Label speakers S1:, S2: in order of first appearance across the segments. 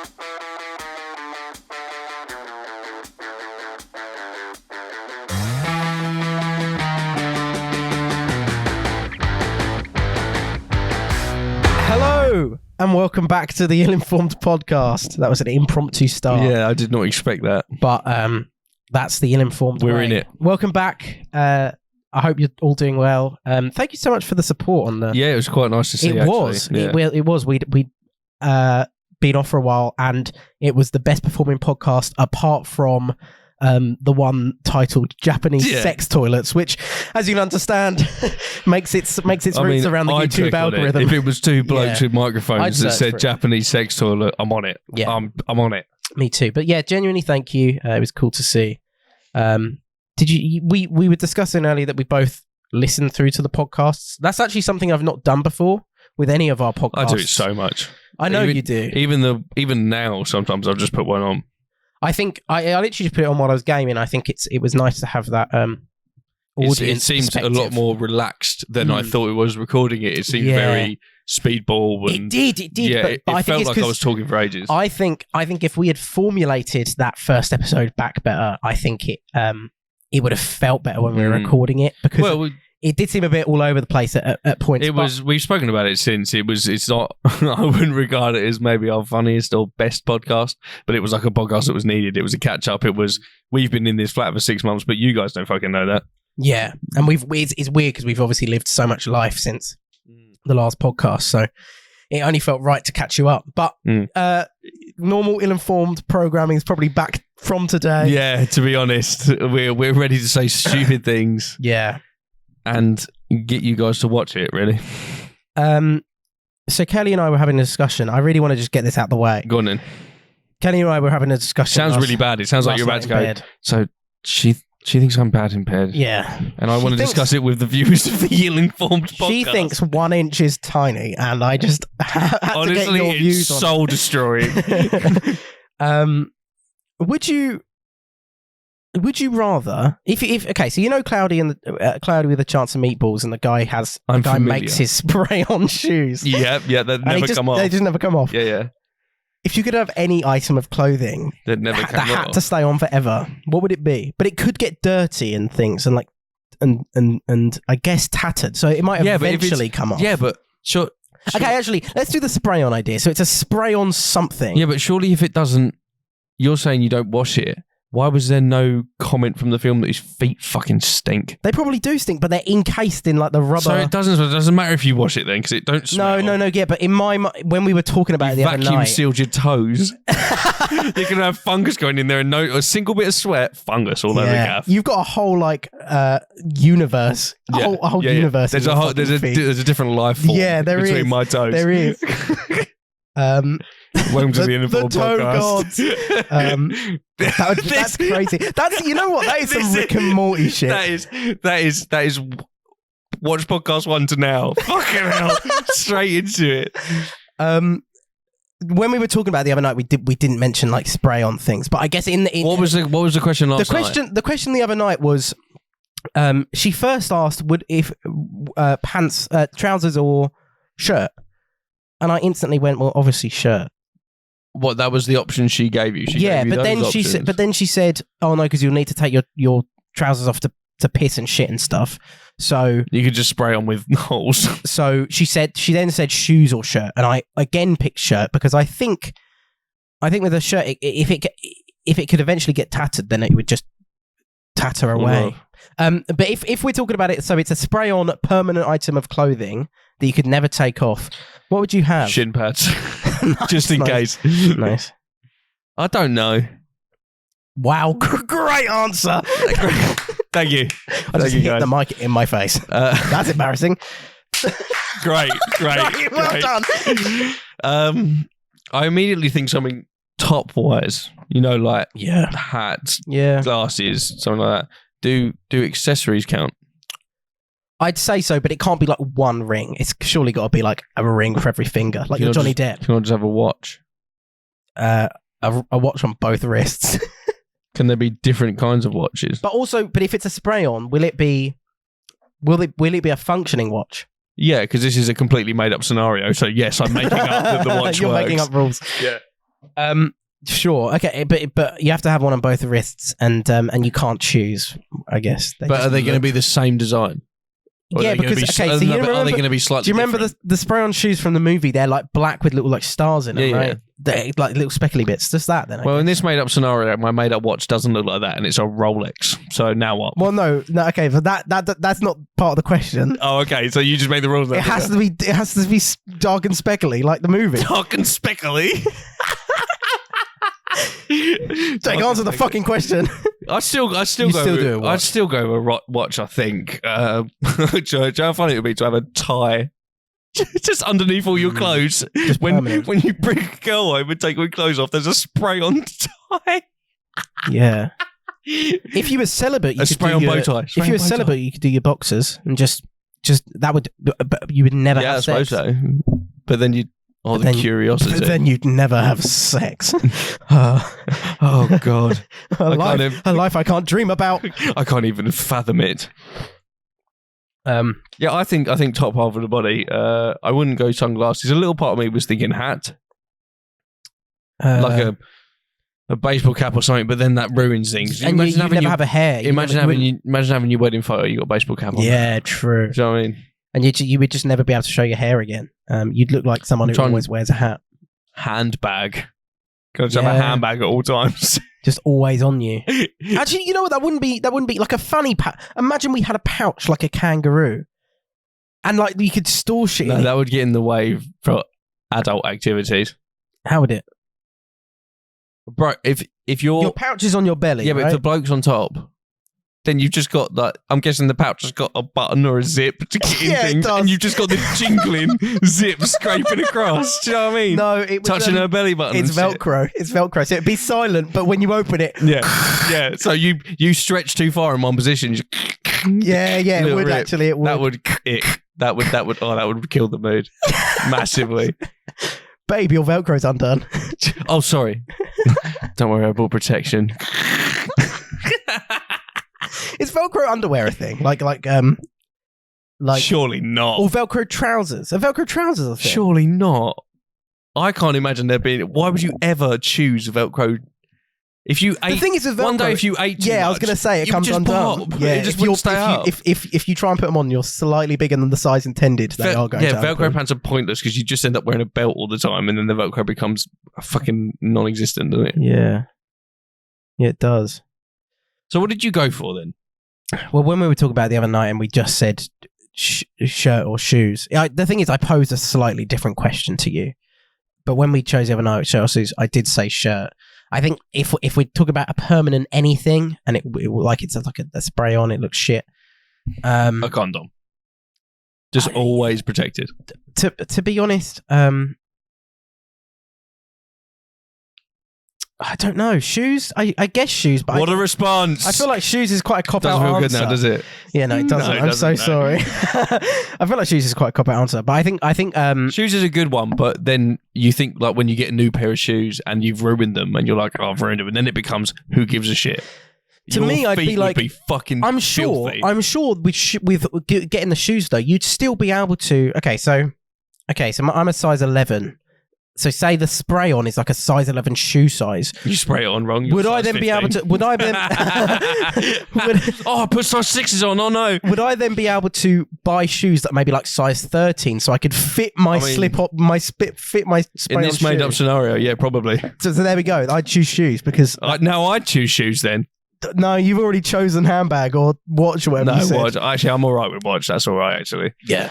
S1: Hello and welcome back to the Ill-Informed Podcast. That was an impromptu start.
S2: Yeah, I did not expect that.
S1: But that's the Ill-Informed
S2: We're
S1: way.
S2: in it.
S1: Welcome back. I hope you're all doing well. Thank you so much for the support on the...
S2: Yeah, it was quite nice to see,
S1: It was. It was. We'd been off for a while and it was the best performing podcast apart from the one titled Japanese Sex Toilets, which, as you can understand, makes its roots around the YouTube algorithm.
S2: If it was two blokes with microphones that said Japanese sex toilet, I'm on it.
S1: Yeah.
S2: I'm on it.
S1: Me too. But yeah, genuinely thank you. It was cool to see. Did you? We were discussing earlier that we both listened through to the podcasts. That's actually something I've not done before with any of our podcasts.
S2: I do it so much.
S1: I know you do.
S2: Even now, sometimes I'll just put one on.
S1: I think I literally just put it on while I was gaming. I think it was nice to have that audience.
S2: It seems a lot more relaxed than I thought it was recording it. It seemed very speedball. And
S1: it did.
S2: Yeah,
S1: but I think
S2: felt like I was talking for ages.
S1: I think if we had formulated that first episode back better, I think it would have felt better when we were recording it because it did seem a bit all over the place at points.
S2: We've spoken about it since. It's not, I wouldn't regard it as maybe our funniest or best podcast, but it was like a podcast that was needed. It was a catch up. We've been in this flat for 6 months, but you guys don't fucking know that.
S1: Yeah. And it's weird because we've obviously lived so much life since the last podcast. So it only felt right to catch you up. But normal ill-informed programming is probably back from today.
S2: Yeah, to be honest, we're ready to say stupid things.
S1: Yeah.
S2: And get you guys to watch it, really.
S1: So Kelly and I were having a discussion. I really want to just get this out the way.
S2: Go on then.
S1: Kelly and I were having a discussion.
S2: Sounds really bad. It sounds like you're about to go. So she thinks I'm bad in bed.
S1: Yeah.
S2: And I want to discuss it with the viewers of the Ill-Informed Podcast.
S1: She thinks 1 inch is tiny, and I just had
S2: honestly,
S1: to get your views on it.
S2: Soul destroying.
S1: Would you rather if okay? So you know Cloudy and Cloudy with a Chance of Meatballs, and the guy makes his spray on shoes.
S2: Yeah, they never come off.
S1: They just never come off.
S2: Yeah.
S1: If you could have any item of clothing
S2: that
S1: had to stay on forever, what would it be? But it could get dirty and things, and and I guess tattered. So it might eventually come off.
S2: Yeah, but sure.
S1: Okay, actually, let's do the spray on idea. So it's a spray on something.
S2: Yeah, but surely if it doesn't, you're saying you don't wash it. Why was there no comment from the film that his feet fucking stink?
S1: They probably do stink, but they're encased in like the rubber.
S2: So it doesn't matter if you wash it then, because it don't smell.
S1: No. Yeah, but in my when we were talking about it the other night,
S2: vacuum sealed your toes. You can have fungus going in there and a single bit of sweat, fungus all over the gaff.
S1: You've got a whole universe, a whole universe.
S2: There's a different life form.
S1: Yeah,
S2: between my toes.
S1: There is.
S2: Welcome to the Ill-Informed
S1: Podcast. Gods. That's crazy. You know what? That is some Rick and Morty shit.
S2: That is. Watch podcast 1 to now. Fucking hell, straight into it.
S1: When we were talking about it the other night, we didn't mention like spray on things, but I guess
S2: what was the question last night?
S1: The question the other night was, she first asked if pants, trousers or shirt, and I instantly went, well, obviously shirt.
S2: What, that was the option she gave you?
S1: But then she said, oh no, because you'll need to take your trousers off to piss and shit and stuff. So
S2: you could just spray on with holes.
S1: So she then said shoes or shirt, and I again picked shirt because I think with a shirt, if it could eventually get tattered, then it would just tatter away. But if we're talking about it, so it's a spray on permanent item of clothing that you could never take off. What would you have?
S2: Shin pads. Just in case.
S1: Nice.
S2: I don't know.
S1: Wow, great answer.
S2: Thank you.
S1: I just hit the mic in my face. That's embarrassing.
S2: Great.
S1: Well done.
S2: I immediately think something top-wise. You know, like hats, glasses, something like that. Do accessories count?
S1: I'd say so, but it can't be like one ring. It's surely got to be like a ring for every finger, like your Johnny Depp.
S2: Can I just have a watch?
S1: A watch on both wrists.
S2: Can there be different kinds of watches?
S1: But if it's a spray on, will it be a functioning watch?
S2: Yeah, because this is a completely made up scenario. So yes, I'm making up that the watch
S1: You're
S2: works.
S1: making up rules.
S2: Yeah.
S1: Sure. Okay, but you have to have one on both wrists, and you can't choose. I guess.
S2: But are they going to be the same design? Or
S1: Yeah, because
S2: are they going to be slightly?
S1: Do you remember the spray-on shoes from the movie? They're like black with little like stars in them,
S2: Yeah,
S1: right?
S2: yeah.
S1: They're like little speckly bits. Just that then.
S2: Well, in this made-up scenario, my made-up watch doesn't look like that, and it's a Rolex. So now what?
S1: Well, no. Okay, but that's not part of the question.
S2: Oh, okay. So you just made the rules.
S1: It has to be dark and speckly, like the movie.
S2: Dark and speckly.
S1: Jake, answer the fucking question.
S2: I'd still go with watch. I think. Joe, how funny it would be to have a tie just underneath all your clothes. When you bring a girl home and take all your clothes off, there's a spray-on tie.
S1: Yeah. If you were celibate, you could
S2: spray on bow tie.
S1: If you were celibate, you could do your boxers and just that would. But you would never have sex.
S2: I suppose so. But then you'd. Oh, the curiosity.
S1: But then you'd never have sex.
S2: Oh, God.
S1: A life I can't dream about.
S2: I can't even fathom it. Yeah, I think top half of the body. I wouldn't go sunglasses. A little part of me was thinking hat. Like a baseball cap or something, but then that ruins things.
S1: And you never have a hair.
S2: Imagine having your wedding photo, you got a baseball cap on.
S1: Yeah, true.
S2: Do you know what I mean?
S1: And you would just never be able to show your hair again. You'd look like someone who always wears a hat.
S2: Handbag. Gotta have a handbag at all times.
S1: Just always on you. Actually, you know what? That wouldn't be like a funny pouch. Imagine we had a pouch like a kangaroo. And like you could store shit in it.
S2: That would get in the way for adult activities.
S1: How would it?
S2: Bro, if your
S1: pouch is on your belly,
S2: yeah, but
S1: right?
S2: if the bloke's on top, then you've just got that. I'm guessing the pouch has got a button or a zip to get in things, and you've just got the jingling zip scraping across. Do you know what I mean?
S1: No, it was,
S2: touching her belly button.
S1: It's Velcro. It's Velcro, so it'd be silent, but when you open it,
S2: yeah. So you stretch too far in one position.
S1: It would actually. It would.
S2: That would kill the mood massively.
S1: Babe, your Velcro's undone.
S2: Oh, sorry. Don't worry, I bought protection.
S1: Is Velcro underwear a thing? Like
S2: surely not.
S1: Or Velcro trousers? Are Velcro trousers a thing?
S2: Surely not. I can't imagine there being. Why would you ever choose Velcro? If you ate,
S1: the thing is with Velcro,
S2: one day if you ate too
S1: I was
S2: much,
S1: going to say it comes undone.
S2: Pop. Yeah, it just wouldn't stay up.
S1: If you try and put them on, you're slightly bigger than the size intended. They are going.
S2: Yeah, Velcro pants are pointless because you just end up wearing a belt all the time, and then the Velcro becomes fucking non-existent, doesn't it?
S1: Yeah, it does.
S2: So what did you go for then?
S1: Well, when we were talking about it the other night, and we just said shirt or shoes. The thing is, I posed a slightly different question to you. But when we chose the other night, shirt or shoes, I did say shirt. I think if we talk about a permanent anything, and it's like a spray on, it looks shit.
S2: A condom, just always protected.
S1: To be honest, I don't know. Shoes? I guess shoes. But
S2: what a response!
S1: I feel like shoes is quite a cop-out answer.
S2: Doesn't feel good now, does it?
S1: Yeah, no, it doesn't. I'm so sorry. I feel like shoes is quite a cop-out answer. But I think
S2: shoes is a good one, but then you think like when you get a new pair of shoes and you've ruined them and you're like, oh, I've ruined them. And then it becomes, who gives a shit?
S1: To me, I'd be like,
S2: fucking
S1: I'm sure with getting the shoes though, you'd still be able to. Okay, so I'm a size 11. So say the spray on is like a size 11 shoe size.
S2: You spray it on wrong.
S1: Would I then 15. Be able to? Would I then?
S2: I put size 6s on. Oh no!
S1: Would I then be able to buy shoes that maybe like size 13, so I could fit my fit my spray
S2: in this made up scenario? Yeah, probably.
S1: So there we go. I'd choose shoes because
S2: now I'd choose shoes then.
S1: No, you've already chosen handbag or watch or whatever.
S2: No, watch. Actually, I'm all right with watch. That's all right. Actually,
S1: yeah.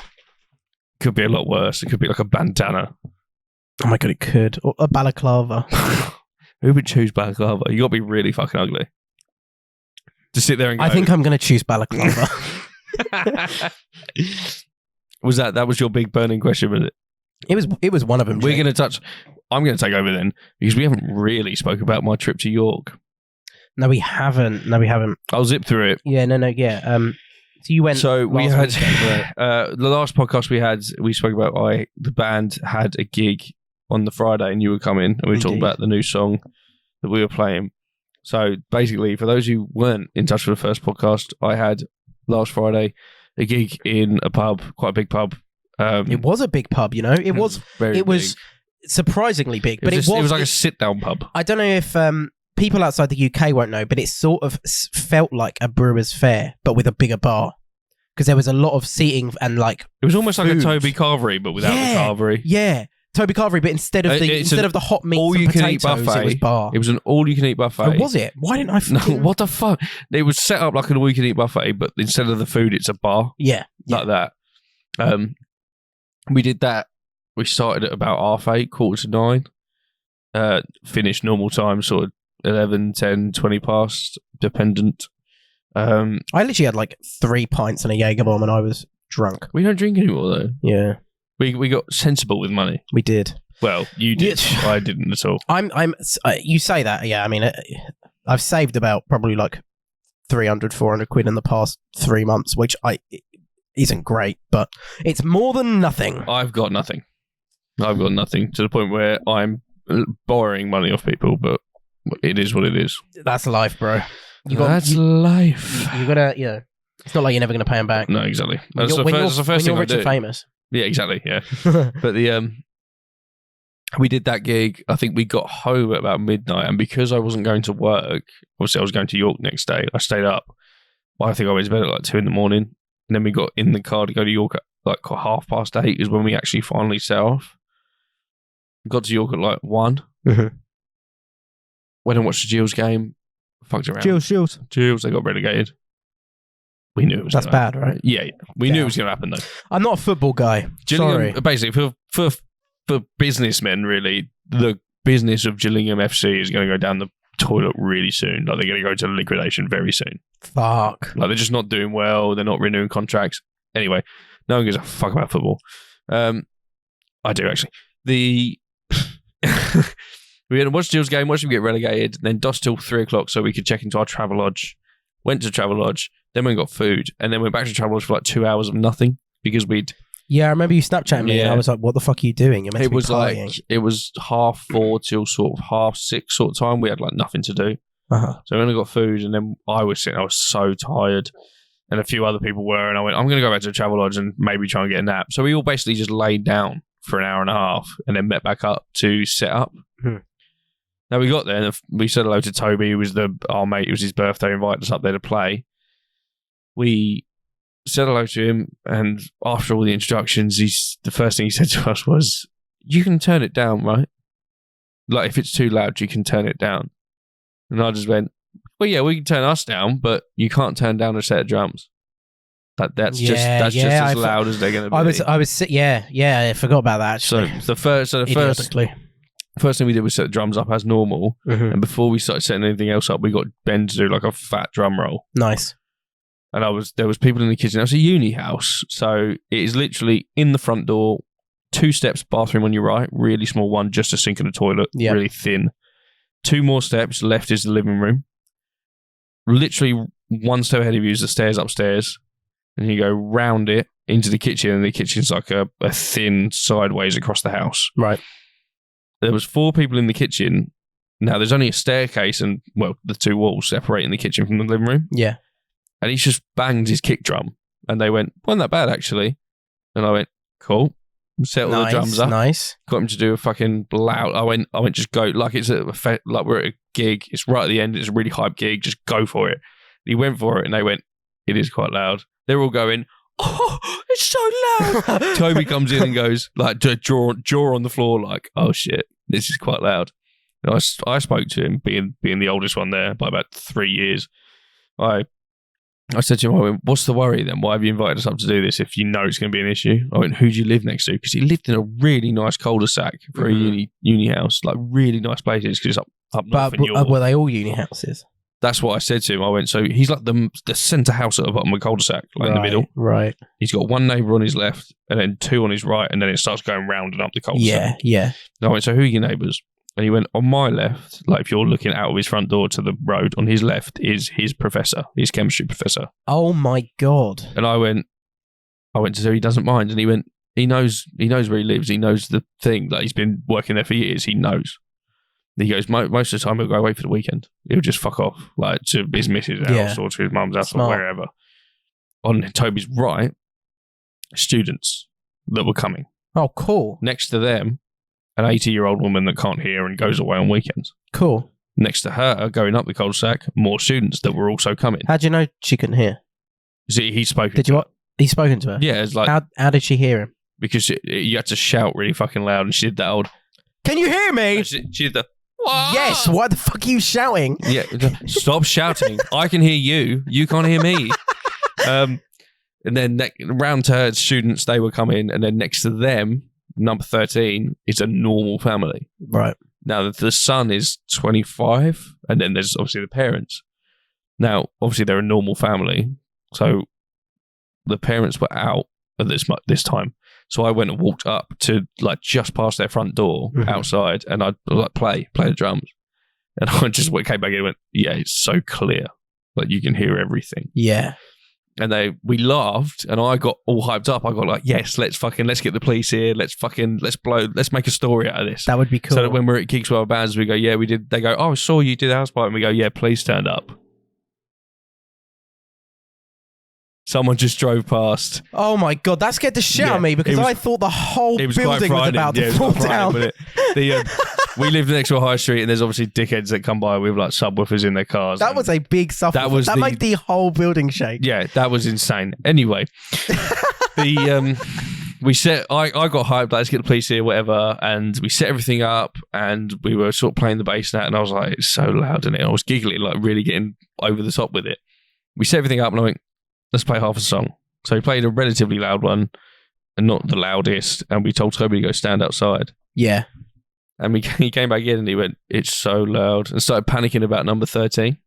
S2: Could be a lot worse. It could be like a bandana.
S1: Oh my god, it could. Or a balaclava.
S2: Who would choose balaclava? You got to be really fucking ugly to sit there and go.
S1: I think I'm going to choose balaclava.
S2: That was your big burning question, was it?
S1: It was one of them.
S2: I'm going to take over then because we haven't really spoke about my trip to York.
S1: No, we haven't.
S2: I'll zip through it.
S1: Yeah, no, yeah. So you went.
S2: So we had the last podcast we spoke about. The band had a gig on the Friday, and you were coming, and we were talking about the new song that we were playing. So basically, for those who weren't in touch with the first podcast, I had last Friday a gig in a pub, quite a big pub.
S1: It was a big pub, you know. It was very big. surprisingly big. But
S2: it was like a sit-down pub.
S1: I don't know if people outside the UK won't know, but it sort of felt like a brewer's fair, but with a bigger bar. Because there was a lot of seating and like
S2: it was almost
S1: food.
S2: Like a Toby Carvery, but without the Carvery.
S1: Yeah, Toby Carvery, but instead of the hot meats and potatoes,
S2: buffet,
S1: it was bar.
S2: It was an all-you-can-eat buffet.
S1: Oh, was it? Why didn't I?
S2: No, what the fuck? It was set up like an all-you-can-eat buffet, but instead of the food, it's a bar.
S1: Yeah,
S2: like that. We did that. We started at about 8:30, 8:45. Finished normal time, sort of 11, 10, 20 past, dependent.
S1: I literally had like 3 pints and a Jaeger bomb, and I was drunk.
S2: We don't drink anymore though.
S1: Yeah,
S2: we got sensible with money.
S1: We did.
S2: Well, you did. I didn't at all.
S1: You say that, yeah. I mean, I've saved about probably like 300, 400 quid in the past 3 months, which isn't great, but it's more than nothing.
S2: I've got nothing to the point where I'm borrowing money off people, but it is what it is.
S1: That's life, bro.
S2: That's life.
S1: You gotta, it's not like you're never gonna pay them back.
S2: No, exactly.
S1: That's the first thing I do. Rich and famous.
S2: Yeah, exactly. Yeah, but we did that gig. I think we got home at about midnight, and because I wasn't going to work, obviously I was going to York next day. I stayed up. I think I went to bed at like 2 a.m, and then we got in the car to go to York at like 8:30 is when we actually finally set off. Got to York at like 1.
S1: Mm-hmm.
S2: Went and watched the Gills game. Fucked around.
S1: Gills.
S2: They got relegated. We knew it was.
S1: That's bad, right?
S2: Yeah. We knew it was going to happen though.
S1: I'm not a football guy.
S2: Gillingham,
S1: Sorry.
S2: Basically, for businessmen, really, the business of Gillingham FC is going to go down the toilet really soon. Like they're going to go to liquidation very soon.
S1: Fuck.
S2: Like they're just not doing well. They're not renewing contracts. Anyway, no one gives a fuck about football. I do actually. We had to watch Gills' game, watch him get relegated, then dust till 3 o'clock so we could check into our travel lodge. Went to travel lodge, then we got food, and then went back to travel lodge for like 2 hours of nothing because we'd.
S1: Yeah, I remember you Snapchatting me, and I was like, "What the fuck are you doing?" You're meant to be partying.
S2: It was 4:30 till sort of 6:30 sort of time. We had like nothing to do, so we only got food, and then I was so tired, and a few other people were, and I went, "I'm going to go back to the travel lodge and maybe try and get a nap." So we all basically just laid down for an hour and a half, and then met back up to set up. Now we got there and we said hello to Toby, who was our mate. It was his birthday, invited us up there to play. We said hello to him, and after all the introductions, the first thing he said to us was, "You can turn it down, right? Like if it's too loud, you can turn it down." And I just went, "Well, yeah, we can turn us down, but you can't turn down a set of drums. That's just as loud as they're going to be."
S1: I forgot about that. Actually.
S2: So first thing we did was set the drums up as normal, and before we started setting anything else up, we got Ben to do like a fat drum roll.
S1: Nice.
S2: And there was people in the kitchen. It was a uni house, so it is literally in the front door, 2 steps, bathroom on your right, really small one, just a sink and a toilet, really thin. 2 more steps, left is the living room. Literally 1 step ahead of you is the stairs upstairs, and you go round it into the kitchen, and the kitchen's like a thin sideways across the house.
S1: Right.
S2: There was 4 people in the kitchen. Now, there's only a staircase and, the 2 walls separating the kitchen from the living room.
S1: Yeah.
S2: And he's just banged his kick drum. And they went, "Wasn't that bad, actually?" And I went, "Cool." Set all the drums up.
S1: Nice.
S2: Got him to do a fucking loud. I went, just go. Like it's like we're at a gig. It's right at the end. It's a really hype gig. Just go for it. He went for it and they went, "It is quite loud." They're all going, "Oh, it's so loud." Toby comes in and goes, like, jaw on the floor, like, "Oh shit, this is quite loud." And I spoke to him, being the oldest one there by about 3 years. I said to him, I went, "What's the worry then? Why have you invited us up to do this if you know it's going to be an issue?" I went, "Who do you live next to?" Because he lived in a really nice cul-de-sac for a uni house, like really nice places because it's up north in York.
S1: Were they all uni houses?
S2: That's what I said to him. I went, so he's like the centre house at the bottom of the cul-de-sac, like in the middle.
S1: Right.
S2: He's got 1 neighbour on his left and then 2 on his right, and then it starts going round and up the cul-de-sac.
S1: Yeah.
S2: And I went, "So who are your neighbours?" And he went, "On my left, like if you're looking out of his front door to the road, on his left is his professor, his chemistry professor."
S1: Oh my God.
S2: And I went to say he doesn't mind. And he went, he knows where he lives. He knows the thing. Like he's been working there for years. He knows. And he goes, most of the time he'll go away for the weekend. He'll just fuck off, like to his missus' house or to his mum's house or wherever. On Toby's right, students that were coming.
S1: Oh, cool.
S2: Next to them, an 80-year-old woman that can't hear and goes away on weekends.
S1: Cool.
S2: Next to her, going up the cul-de-sac, more students that were also coming.
S1: How do you know she couldn't hear?
S2: See, he's spoken.
S1: Did you what? He's spoken to her?
S2: Yeah, it's like
S1: how did she hear him?
S2: because you had to shout really fucking loud, and she did that old.
S1: Can you hear me?
S2: She did the. What?
S1: Yes. What the fuck are you shouting?
S2: Yeah, stop shouting. I can hear you. You can't hear me. And then round to her students, they were coming, and then next to them, number 13 is a normal family.
S1: Right.
S2: Now the son is 25, and then there's obviously the parents. Now, obviously, they're a normal family, so the parents were out at this time. So I went and walked up to like just past their front door outside, and I'd like play the drums, and I just came back in and went, yeah, it's so clear, like you can hear everything.
S1: Yeah.
S2: And we laughed, and I got all hyped up. I got like, yes, let's get the police here. Let's make a story out of this.
S1: That would be cool.
S2: So that when we're at Gigs with our bands, we go, yeah, we did. They go, oh, I saw you do the house party, and we go, yeah, please stand up. Someone just drove past.
S1: Oh my god, that scared the shit out of me because I thought the whole building was about to fall down.
S2: We live next to a high street, and there's obviously dickheads that come by with like subwoofers in their cars.
S1: That was a big subwoofer. That made the whole building shake.
S2: Yeah, that was insane. Anyway, I got hyped, let's get the police here, whatever, and we set everything up, and we were sort of playing the bass and that, and I was like, it's so loud in it. I was giggling, like really getting over the top with it. We set everything up, and I went, let's play half a song. So we played a relatively loud one, and not the loudest, and we told Toby to go stand outside.
S1: Yeah.
S2: And he came back in, and he went, it's so loud, and started panicking about number 13.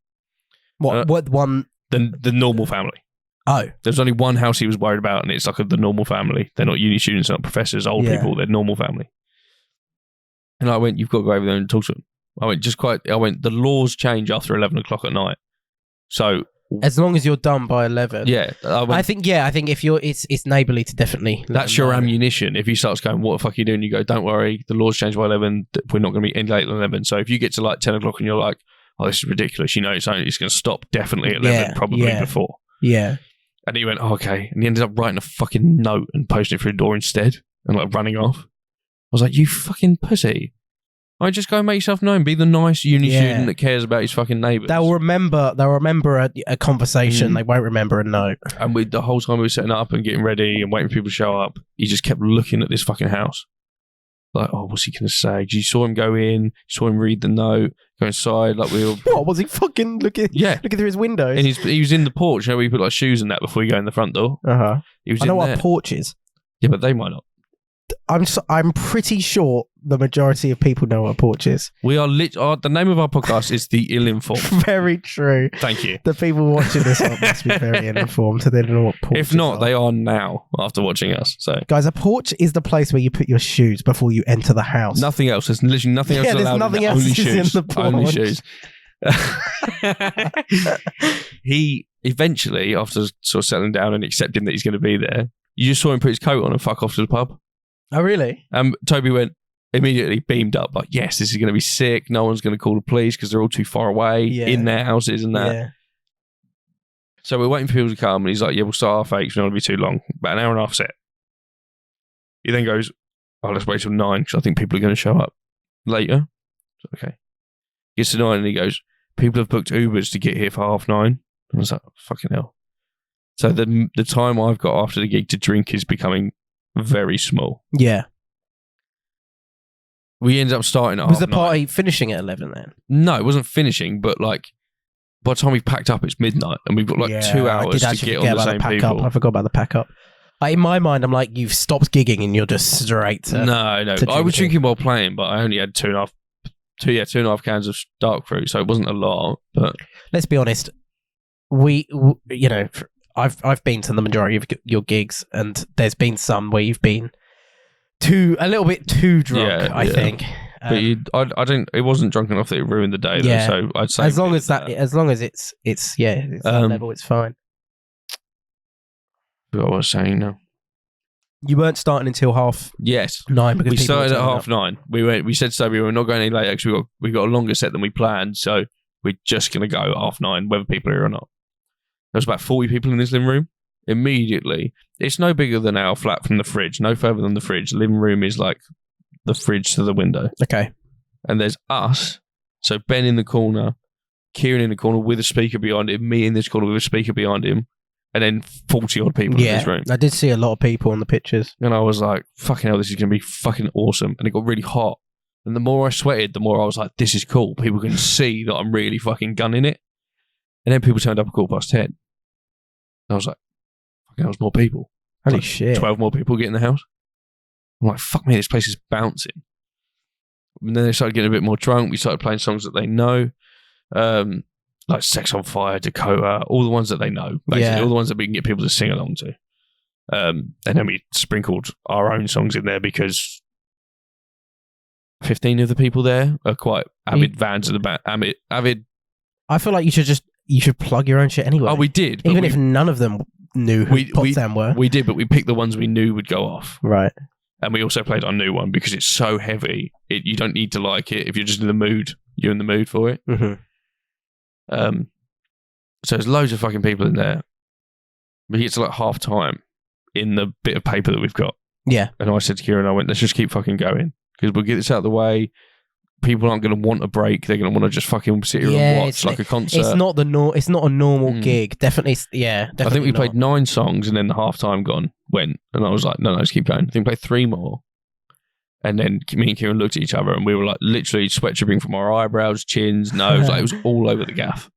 S1: What one?
S2: The normal family.
S1: Oh.
S2: There's only one house he was worried about, and it's like the normal family. They're not uni students, they're not professors, old people, they're normal family. And I went, you've got to go over there and talk to them. I went, the laws change after 11 o'clock at night. So...
S1: as long as you're done by 11.
S2: Yeah.
S1: I think if you're, it's neighbourly to definitely.
S2: That's your ammunition. If he starts going, what the fuck are you doing? You go, don't worry, the laws change by 11. We're not going to be any later than 11. So if you get to like 10 o'clock and you're like, oh, this is ridiculous, you know, it's going to stop definitely at 11, probably before.
S1: Yeah. And
S2: he went, oh, okay. And he ended up writing a fucking note and posting it through the door instead and like running off. I was like, you fucking pussy. I just go and make yourself known. Be the nice uni student that cares about his fucking neighbours. They'll remember
S1: a conversation. They won't remember a note.
S2: And the whole time we were setting up and getting ready and waiting for people to show up, he just kept looking at this fucking house. Like, oh, what's he going to say? You saw him go in, you saw him read the note, go inside. Like we were.
S1: What was he fucking looking? Yeah, looking through his windows.
S2: And he was in the porch. You know, where you put like shoes and that before you go in the front door. He was. I know what
S1: a porch is.
S2: Yeah, but they might not.
S1: I'm pretty sure the majority of people know what a porch is.
S2: We are the name of our podcast is The Ill-Informed.
S1: Very true.
S2: Thank you.
S1: The people watching this must be very ill-informed, so they don't know what porches
S2: If not, they are now after watching us. So,
S1: guys, a porch is the place where you put your shoes before you enter the house.
S2: Nothing else. There's literally nothing else allowed.
S1: Nothing else
S2: only
S1: is
S2: shoes.
S1: in the porch.
S2: Only shoes. He eventually, after sort of settling down and accepting that he's going to be there, you just saw him put his coat on and fuck off to the pub.
S1: Oh, really?
S2: Toby went, immediately beamed up, like, yes, this is going to be sick. No one's going to call the police because they're all too far away in their houses and that. Yeah. So we're waiting for people to come, and he's like, yeah, we'll start our fakes. We don't want to be too long. About an hour and a half set. He then goes, oh, let's wait till 9 because I think people are going to show up later. So, okay. Gets to 9 and he goes, people have booked Ubers to get here for 9:30. And I was like, fucking hell. So the time I've got after the gig to drink is becoming very small.
S1: Yeah.
S2: We ended up starting at 9:30.
S1: Was the party finishing at 11 then?
S2: No, it wasn't finishing, but like by the time we packed up, it's midnight, and we've got like 2 hours to get on the same people.
S1: I forgot about the pack up. In my mind, I'm like, you've stopped gigging and you're just straight to...
S2: No. I was drinking while playing, but I only had 2.5 cans of dark fruit, so it wasn't a lot. But
S1: let's be honest, I've been to the majority of your gigs, and there's been some where you've been a little bit too drunk. I think.
S2: But I don't. It wasn't drunk enough that it ruined the day. Though, so I'd say
S1: as long as it's that level, it's fine.
S2: What I was saying now.
S1: You weren't starting until 9:30.
S2: Yes,
S1: because
S2: we started at 9:30. We said so. We were not going any later because we got a longer set than we planned. So we're just going to go 9:30, whether people are here or not. There was about 40 people in this living room. Immediately, it's no bigger than our flat from the fridge, no further than the fridge. The living room is like the fridge to the window.
S1: Okay.
S2: And there's us. So Ben in the corner, Kieran in the corner with a speaker behind him, me in this corner with a speaker behind him, and then 40 odd people in this room.
S1: I did see a lot of people on the pictures.
S2: And I was like, fucking hell, this is going to be fucking awesome. And it got really hot. And the more I sweated, the more I was like, this is cool. People can see that I'm really fucking gunning it. And then people turned up at 10:15. And I was like, fucking hell, there's more people.
S1: Holy
S2: like
S1: shit.
S2: 12 more people get in the house. I'm like, fuck me, this place is bouncing. And then they started getting a bit more drunk. We started playing songs that they know. Like Sex on Fire, Dakota, all the ones that they know, basically, all the ones that we can get people to sing along to. And then we sprinkled our own songs in there because 15 of the people there are quite avid fans of the band. Avid.
S1: I feel like you should plug your own shit anyway.
S2: Oh, we did.
S1: Even if none of them knew who Potsdam were.
S2: We did, but we picked the ones we knew would go off.
S1: Right.
S2: And we also played our new one because it's so heavy. You don't need to like it. If you're just in the mood, you're in the mood for it.
S1: Mm-hmm.
S2: So there's loads of fucking people in there. We get to like half time in the bit of paper that we've got.
S1: Yeah.
S2: And I said to Kieran, let's just keep fucking going because we'll get this out of the way. People aren't going to want a break. They're going to want to just fucking sit here and watch like a concert.
S1: It's not a normal gig. Definitely. Definitely.
S2: I think we played 9 songs and then the half time went. And I was like, no, just keep going. I think we played 3 more. And then me and Kieran looked at each other and we were like literally sweat dripping from our eyebrows, chins, nose. Like it was all over the gaff.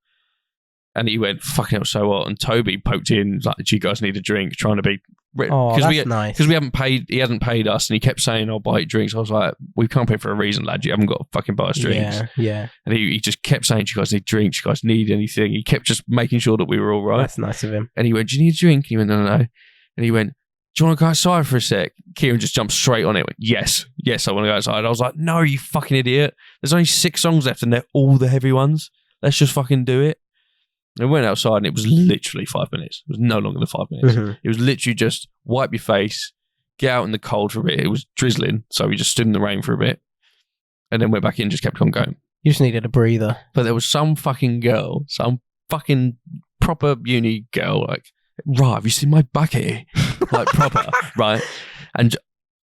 S2: And he went, fucking hell, so hot. And Toby poked in, like, do you guys need a drink? Trying to be...
S1: Oh, that's nice.
S2: Because he hasn't paid us and he kept saying, I'll buy you drinks. I was like, we can't pay for a reason, lad. You haven't got to fucking buy us drinks.
S1: Yeah.
S2: And he just kept saying, do you guys need drinks? Do you guys need anything? He kept just making sure that we were all right.
S1: That's nice of him.
S2: And he went, do you need a drink? And he went, no. And he went, do you want to go outside for a sec? Kieran just jumped straight on it. Went, yes, I want to go outside. I was like, no, you fucking idiot. There's only 6 songs left and they're all the heavy ones. Let's just fucking do it. And we went outside and it was literally 5 minutes. It was no longer than 5 minutes. Mm-hmm. It was literally just wipe your face, get out in the cold for a bit. It was drizzling, so we just stood in the rain for a bit and then went back in and just kept on going.
S1: You just needed a breather.
S2: But there was some fucking girl, some fucking proper uni girl, like, right, have you seen my bucket? Like proper, right? And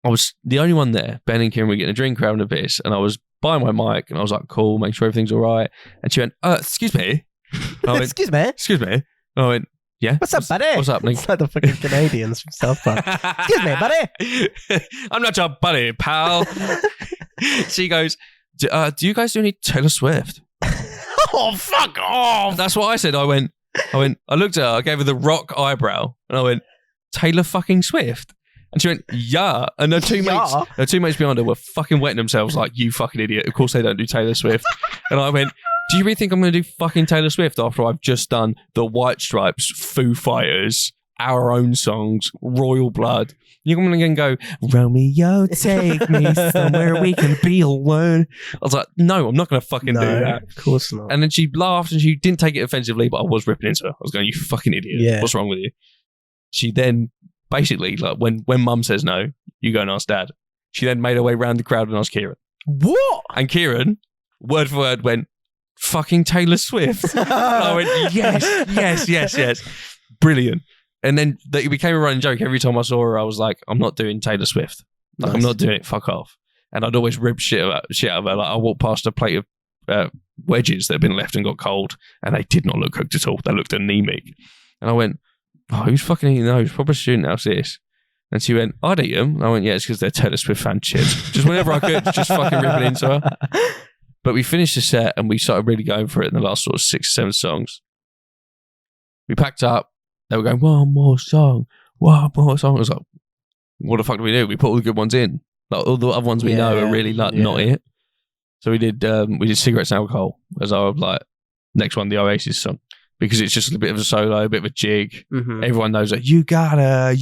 S2: I was the only one there. Ben and Kieran were getting a drink, having a piss, and I was by my mic and I was like, cool, make sure everything's all right. And she went, excuse me. Went, excuse me. And I went, yeah.
S1: What's up, buddy?
S2: What's happening?
S1: It's like the fucking Canadians from South Park. Excuse me, buddy.
S2: I'm not your buddy, pal. She goes, do you guys do any Taylor Swift?
S1: Oh, fuck off.
S2: That's what I said. I looked at her, I gave her the rock eyebrow, and I went, Taylor fucking Swift? And she went, yeah. And her two mates behind her were fucking wetting themselves like, you fucking idiot. Of course they don't do Taylor Swift. And I went, do you really think I'm going to do fucking Taylor Swift after I've just done the White Stripes, Foo Fighters, our own songs, Royal Blood? You're going to go, Romeo, take me somewhere we can be alone. I was like, no, I'm not going to fucking do that.
S1: Of course not.
S2: And then she laughed and she didn't take it offensively, but I was ripping into her. I was going, you fucking idiot. Yeah. What's wrong with you? She then basically, like when mum says no, you go and ask dad. She then made her way around the crowd and asked Kieran.
S1: What?
S2: And Kieran, word for word, went, fucking Taylor Swift. And I went, yes. Brilliant. And then it became a running joke. Every time I saw her, I was like, I'm not doing Taylor Swift. Like, nice. I'm not doing it. Fuck off. And I'd always rib shit out of her. Like, I walked past a plate of wedges that had been left and got cold, and they did not look cooked at all. They looked anemic. And I went, oh, who's fucking eating those? Proper student house this. And she went, I'd eat them. And I went, yeah, it's because they're Taylor Swift fan chips. Just whenever I could, just fucking ripping into her. But we finished the set and we started really going for it in the last sort of 6 or 7 songs. We packed up. They were going, one more song. I was like, what the fuck do we do? We put all the good ones in. Like all the other ones we know are really not it. So we did Cigarettes and Alcohol as our like next one, the Oasis song. Because it's just a bit of a solo, a bit of a jig. Mm-hmm. Everyone knows it. You gotta.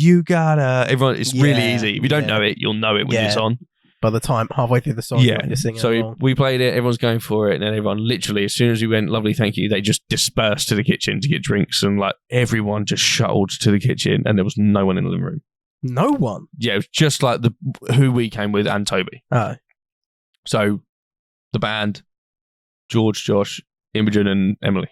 S2: Everyone, it's really easy. If you don't know it, you'll know it when it's on.
S1: By the time halfway through the song, you're singing
S2: so we played it, everyone's going for it, and then everyone literally, as soon as we went, lovely, thank you, they just dispersed to the kitchen to get drinks, and like everyone just shuttled to the kitchen, and there was no one in the living room.
S1: No one?
S2: Yeah, it was just like who we came with and Toby.
S1: Oh.
S2: So the band, George, Josh, Imogen, and Emily.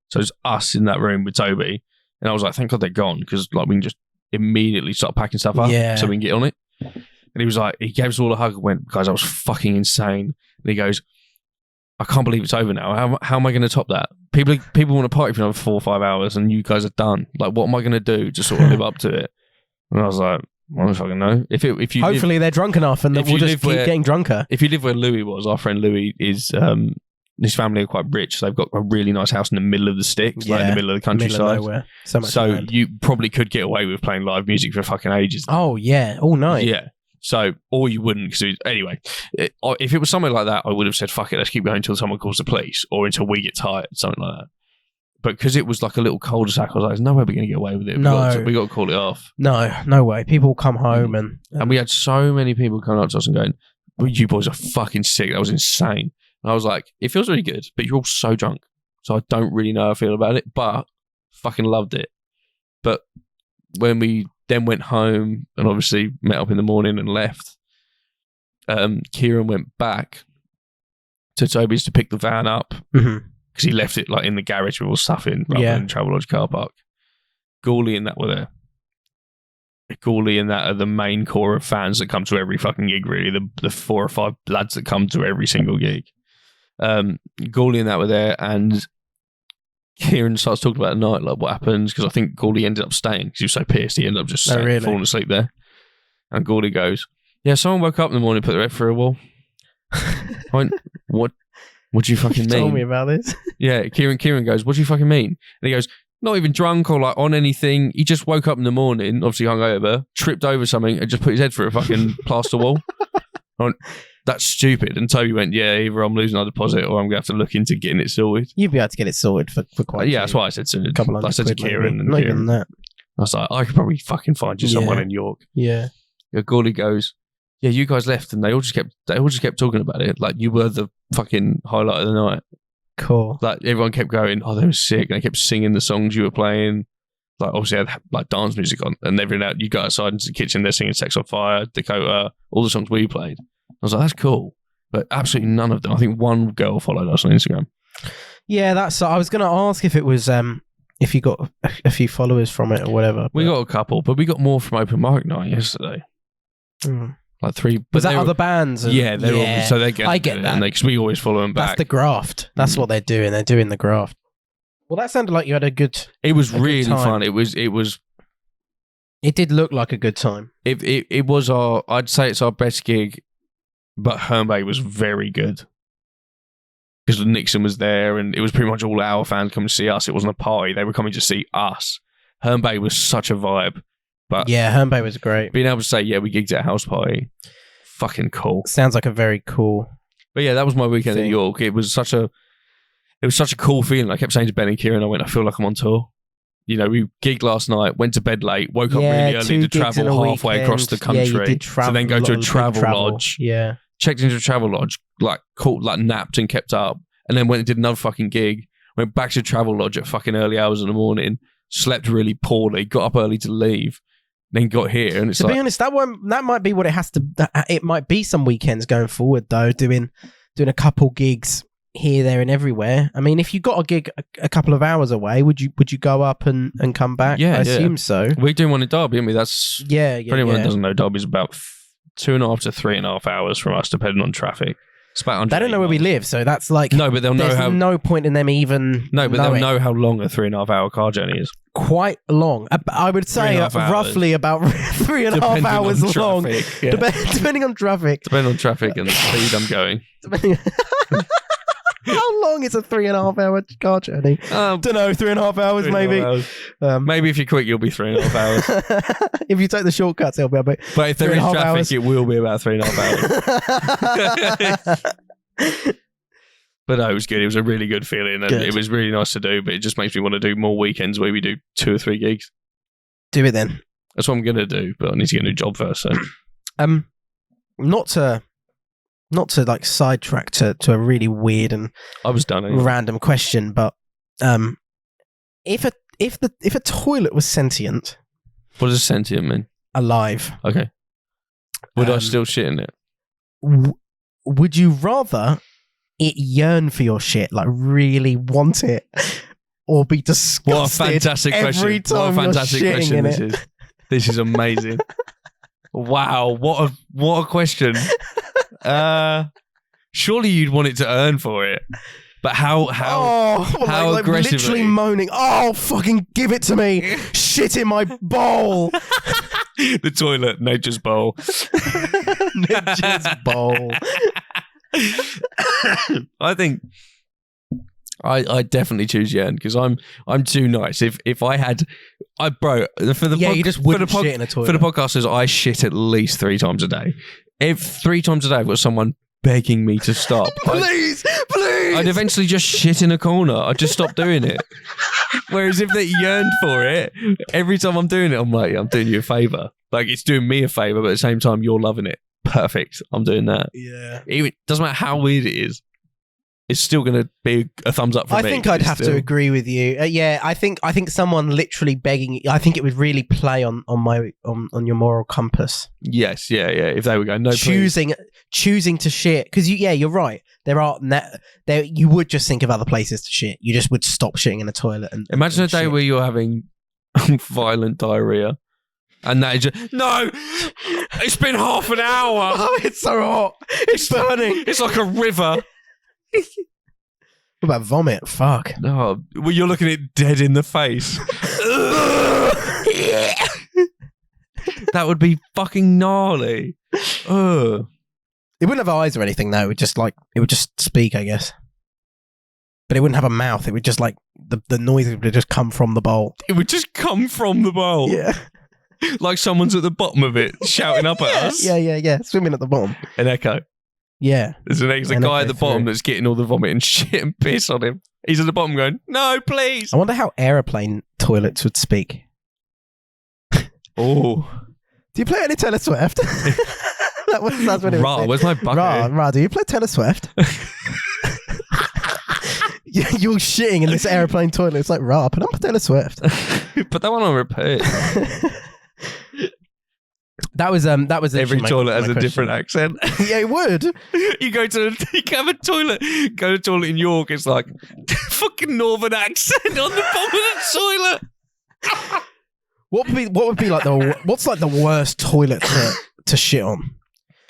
S2: So it's us in that room with Toby, and I was like, thank God they're gone, because like we can just immediately start packing stuff up so we can get on it. And he was like, he gave us all a hug and went, guys, I was fucking insane. And he goes, I can't believe it's over now. How am I going to top that? People want to party for another 4 or 5 hours and you guys are done. Like, what am I going to do to sort of live up to it? And I was like, I don't fucking know. If you
S1: hopefully they're drunk enough and we'll just keep getting drunker.
S2: If you live where Louis was, our friend Louis is, his family are quite rich. So they've got a really nice house in the middle of the sticks, like in the middle of the countryside.
S1: Middle of nowhere. So
S2: you probably could get away with playing live music for fucking ages.
S1: Oh, yeah. All night.
S2: Yeah. So, or you wouldn't. Anyway, if it was somewhere like that, I would have said, fuck it, let's keep going until someone calls the police or until we get tired, something like that. But because it was like a little cul-de-sac, I was like, there's no way we're going to get away with it.
S1: No.
S2: We got to call it off.
S1: No way. People come home and
S2: we had so many people coming up to us and going, well, you boys are fucking sick. That was insane. And I was like, it feels really good, but you're all so drunk. So I don't really know how I feel about it, but fucking loved it. But when we then went home and obviously met up in the morning and left, Kieran went back to Toby's to pick the van up because he left it like in the garage with all stuff in rather than Travelodge car park. Gawley and that were there. Gawley and that are the main core of fans that come to every fucking gig, really. The 4 or 5 lads that come to every single gig. Gawley and that were there, and Kieran starts talking about the night, like what happens, because I think Gawley ended up staying because he was so pissed. He ended up just falling asleep there. And Gawley goes, yeah, someone woke up in the morning and put their head through a wall. I went, what do you fucking mean?
S1: Told me about this.
S2: Yeah, Kieran goes, what do you fucking mean? And he goes, not even drunk or like on anything. He just woke up in the morning, obviously hungover, tripped over something and just put his head through a fucking plaster wall. I went, that's stupid. And Toby went, yeah, either I'm losing our deposit or I'm going to have to look into getting it sorted.
S1: You'd be able to get it sorted for quite
S2: yeah, that's what I said to him.
S1: I
S2: said to Kieran.
S1: Not even that.
S2: I was like, I could probably fucking find you someone in York.
S1: Yeah.
S2: Gawley goes, yeah, you guys left and they all just kept talking about it. Like you were the fucking highlight of the night.
S1: Cool.
S2: Like everyone kept going, oh, they were sick. And they kept singing the songs you were playing. Like obviously I had like dance music on, and every now you go outside into the kitchen, they're singing Sex on Fire, Dakota, all the songs we played. I was like, that's cool. But absolutely none of them. I think one girl followed us on Instagram.
S1: Yeah, I was going to ask if it was if you got a few followers from it or whatever.
S2: We got a couple, but we got more from Open Mic Night yesterday. Like 3.
S1: Was that other bands?
S2: Yeah, so they get.
S1: I get that
S2: because we always follow them back.
S1: That's the graft. That's what they're doing. They're doing the graft. Well, that sounded like you had a good.
S2: It was really fun. It was.
S1: It did look like a good time.
S2: It was our. I'd say it's our best gig, but Herne Bay was very good because Nixon was there, and it was pretty much all our fans coming to see us. It wasn't a party; they were coming to see us. Herne Bay was such a vibe. But
S1: yeah, Herne Bay was great.
S2: Being able to say, yeah, we gigged at a house party, fucking cool.
S1: Sounds like a very cool.
S2: But yeah, that was my weekend in York. It was such a cool feeling. I kept saying to Ben and Kieran, I feel like I'm on tour. You know, we gigged last night, went to bed late, woke up really early to travel halfway across the country, to then go to a travel lodge.
S1: Yeah,
S2: checked into a travel lodge, like napped and kept up, and then went and did another fucking gig. Went back to a travel lodge at fucking early hours in the morning. Slept really poorly. Got up early to leave. Then got here, and it's
S1: to be honest, that might be what it has to. It might be some weekends going forward though, doing a couple gigs here, there, and everywhere. I mean, if you got a gig a couple of hours away, would you go up and come back?
S2: Yeah,
S1: I assume so.
S2: We're doing one in Derby, aren't we? That's for anyone that doesn't know, Derby's about 2.5 to 3.5 hours from us, depending on traffic. It's about
S1: they don't know where we live, so that's like
S2: no, but they'll know how.
S1: There's no point in them even.
S2: No, but they'll know how long a 3.5 hour car journey is.
S1: Quite long. I would say roughly about 3.5 hours long, depending on traffic.
S2: Depending on traffic and the speed I'm going.
S1: How long is a 3.5 hour car journey? Don't know, 3.5 hours maybe.
S2: Maybe if you're quick, you'll be 3.5 hours.
S1: If you take the shortcuts, it'll be about.
S2: But if there is traffic, hours. It will be about 3.5 hours. But no, it was good. It was a really good feeling, and it was really nice to do. But it just makes me want to do more weekends where we do 2 or 3 gigs. Do it then. That's what I'm going to do, but I need to get a new job first. So, not to like sidetrack to a really weird and random question, but if a toilet was sentient, what does sentient mean? Alive. Okay. Would I still shit in it? Would you rather it yearn for your shit, like really want it, or be disgusted? What a fantastic question! What a fantastic question this is. This is amazing. Wow, what a question. Surely you'd want it to earn for it. But how
S1: like
S2: aggressively?
S1: Literally moaning, oh, fucking give it to me. Shit in my bowl.
S2: The toilet, nature's bowl.
S1: Nature's bowl.
S2: I think I definitely choose Yen because I'm too nice. If I had,
S1: you just wouldn't shit in a toilet.
S2: For the podcasters, I shit at least 3 times a day. If 3 times a day I've got someone begging me to stop,
S1: please.
S2: I'd eventually just shit in a corner. I'd just stop doing it. Whereas if they yearned for it, every time I'm doing it, I'm like, I'm doing you a favour. Like, it's doing me a favour, but at the same time, you're loving it. Perfect. I'm doing that.
S1: Yeah.
S2: It doesn't matter how weird it is. It's still going to be a thumbs up for me.
S1: I think I'd have to agree with you. Yeah, I think someone literally begging. I think it would really play on your moral compass.
S2: Yes, yeah. If they were going, no,
S1: choosing to shit because you're right. You would just think of other places to shit. You just would stop shitting in a toilet. And
S2: imagine
S1: and
S2: a day
S1: shit.
S2: where you're having violent diarrhea. And that is just, no, it's been half an hour.
S1: Oh, it's so hot. It's burning.
S2: It's like a river.
S1: What about vomit? Fuck.
S2: No, well, you're looking at it dead in the face. That would be fucking gnarly. Ugh.
S1: It wouldn't have eyes or anything though. It would just speak, I guess. But it wouldn't have a mouth. It would just like the noise would just come from the bowl.
S2: It would just come from the bowl.
S1: Yeah.
S2: Like someone's at the bottom of it shouting up at us.
S1: Yeah. Swimming at the bottom.
S2: An echo.
S1: Yeah.
S2: There's a guy at the bottom that's getting all the vomit and shit and piss on him. He's at the bottom going, no, please.
S1: I wonder how aeroplane toilets would speak.
S2: Oh.
S1: Do you play any Taylor Swift? That's what it
S2: Rah, where's my bucket?
S1: Rah, do you play Taylor Swift? You're shitting in this aeroplane toilet. It's like, Rah, put on Taylor Swift.
S2: Put that one on repeat.
S1: That was
S2: every toilet has a different accent.
S1: Yeah, it would.
S2: You have a toilet. Go to the toilet in York. It's like fucking northern accent on the bottom of the toilet.
S1: What would be like what's like the worst toilet to shit on?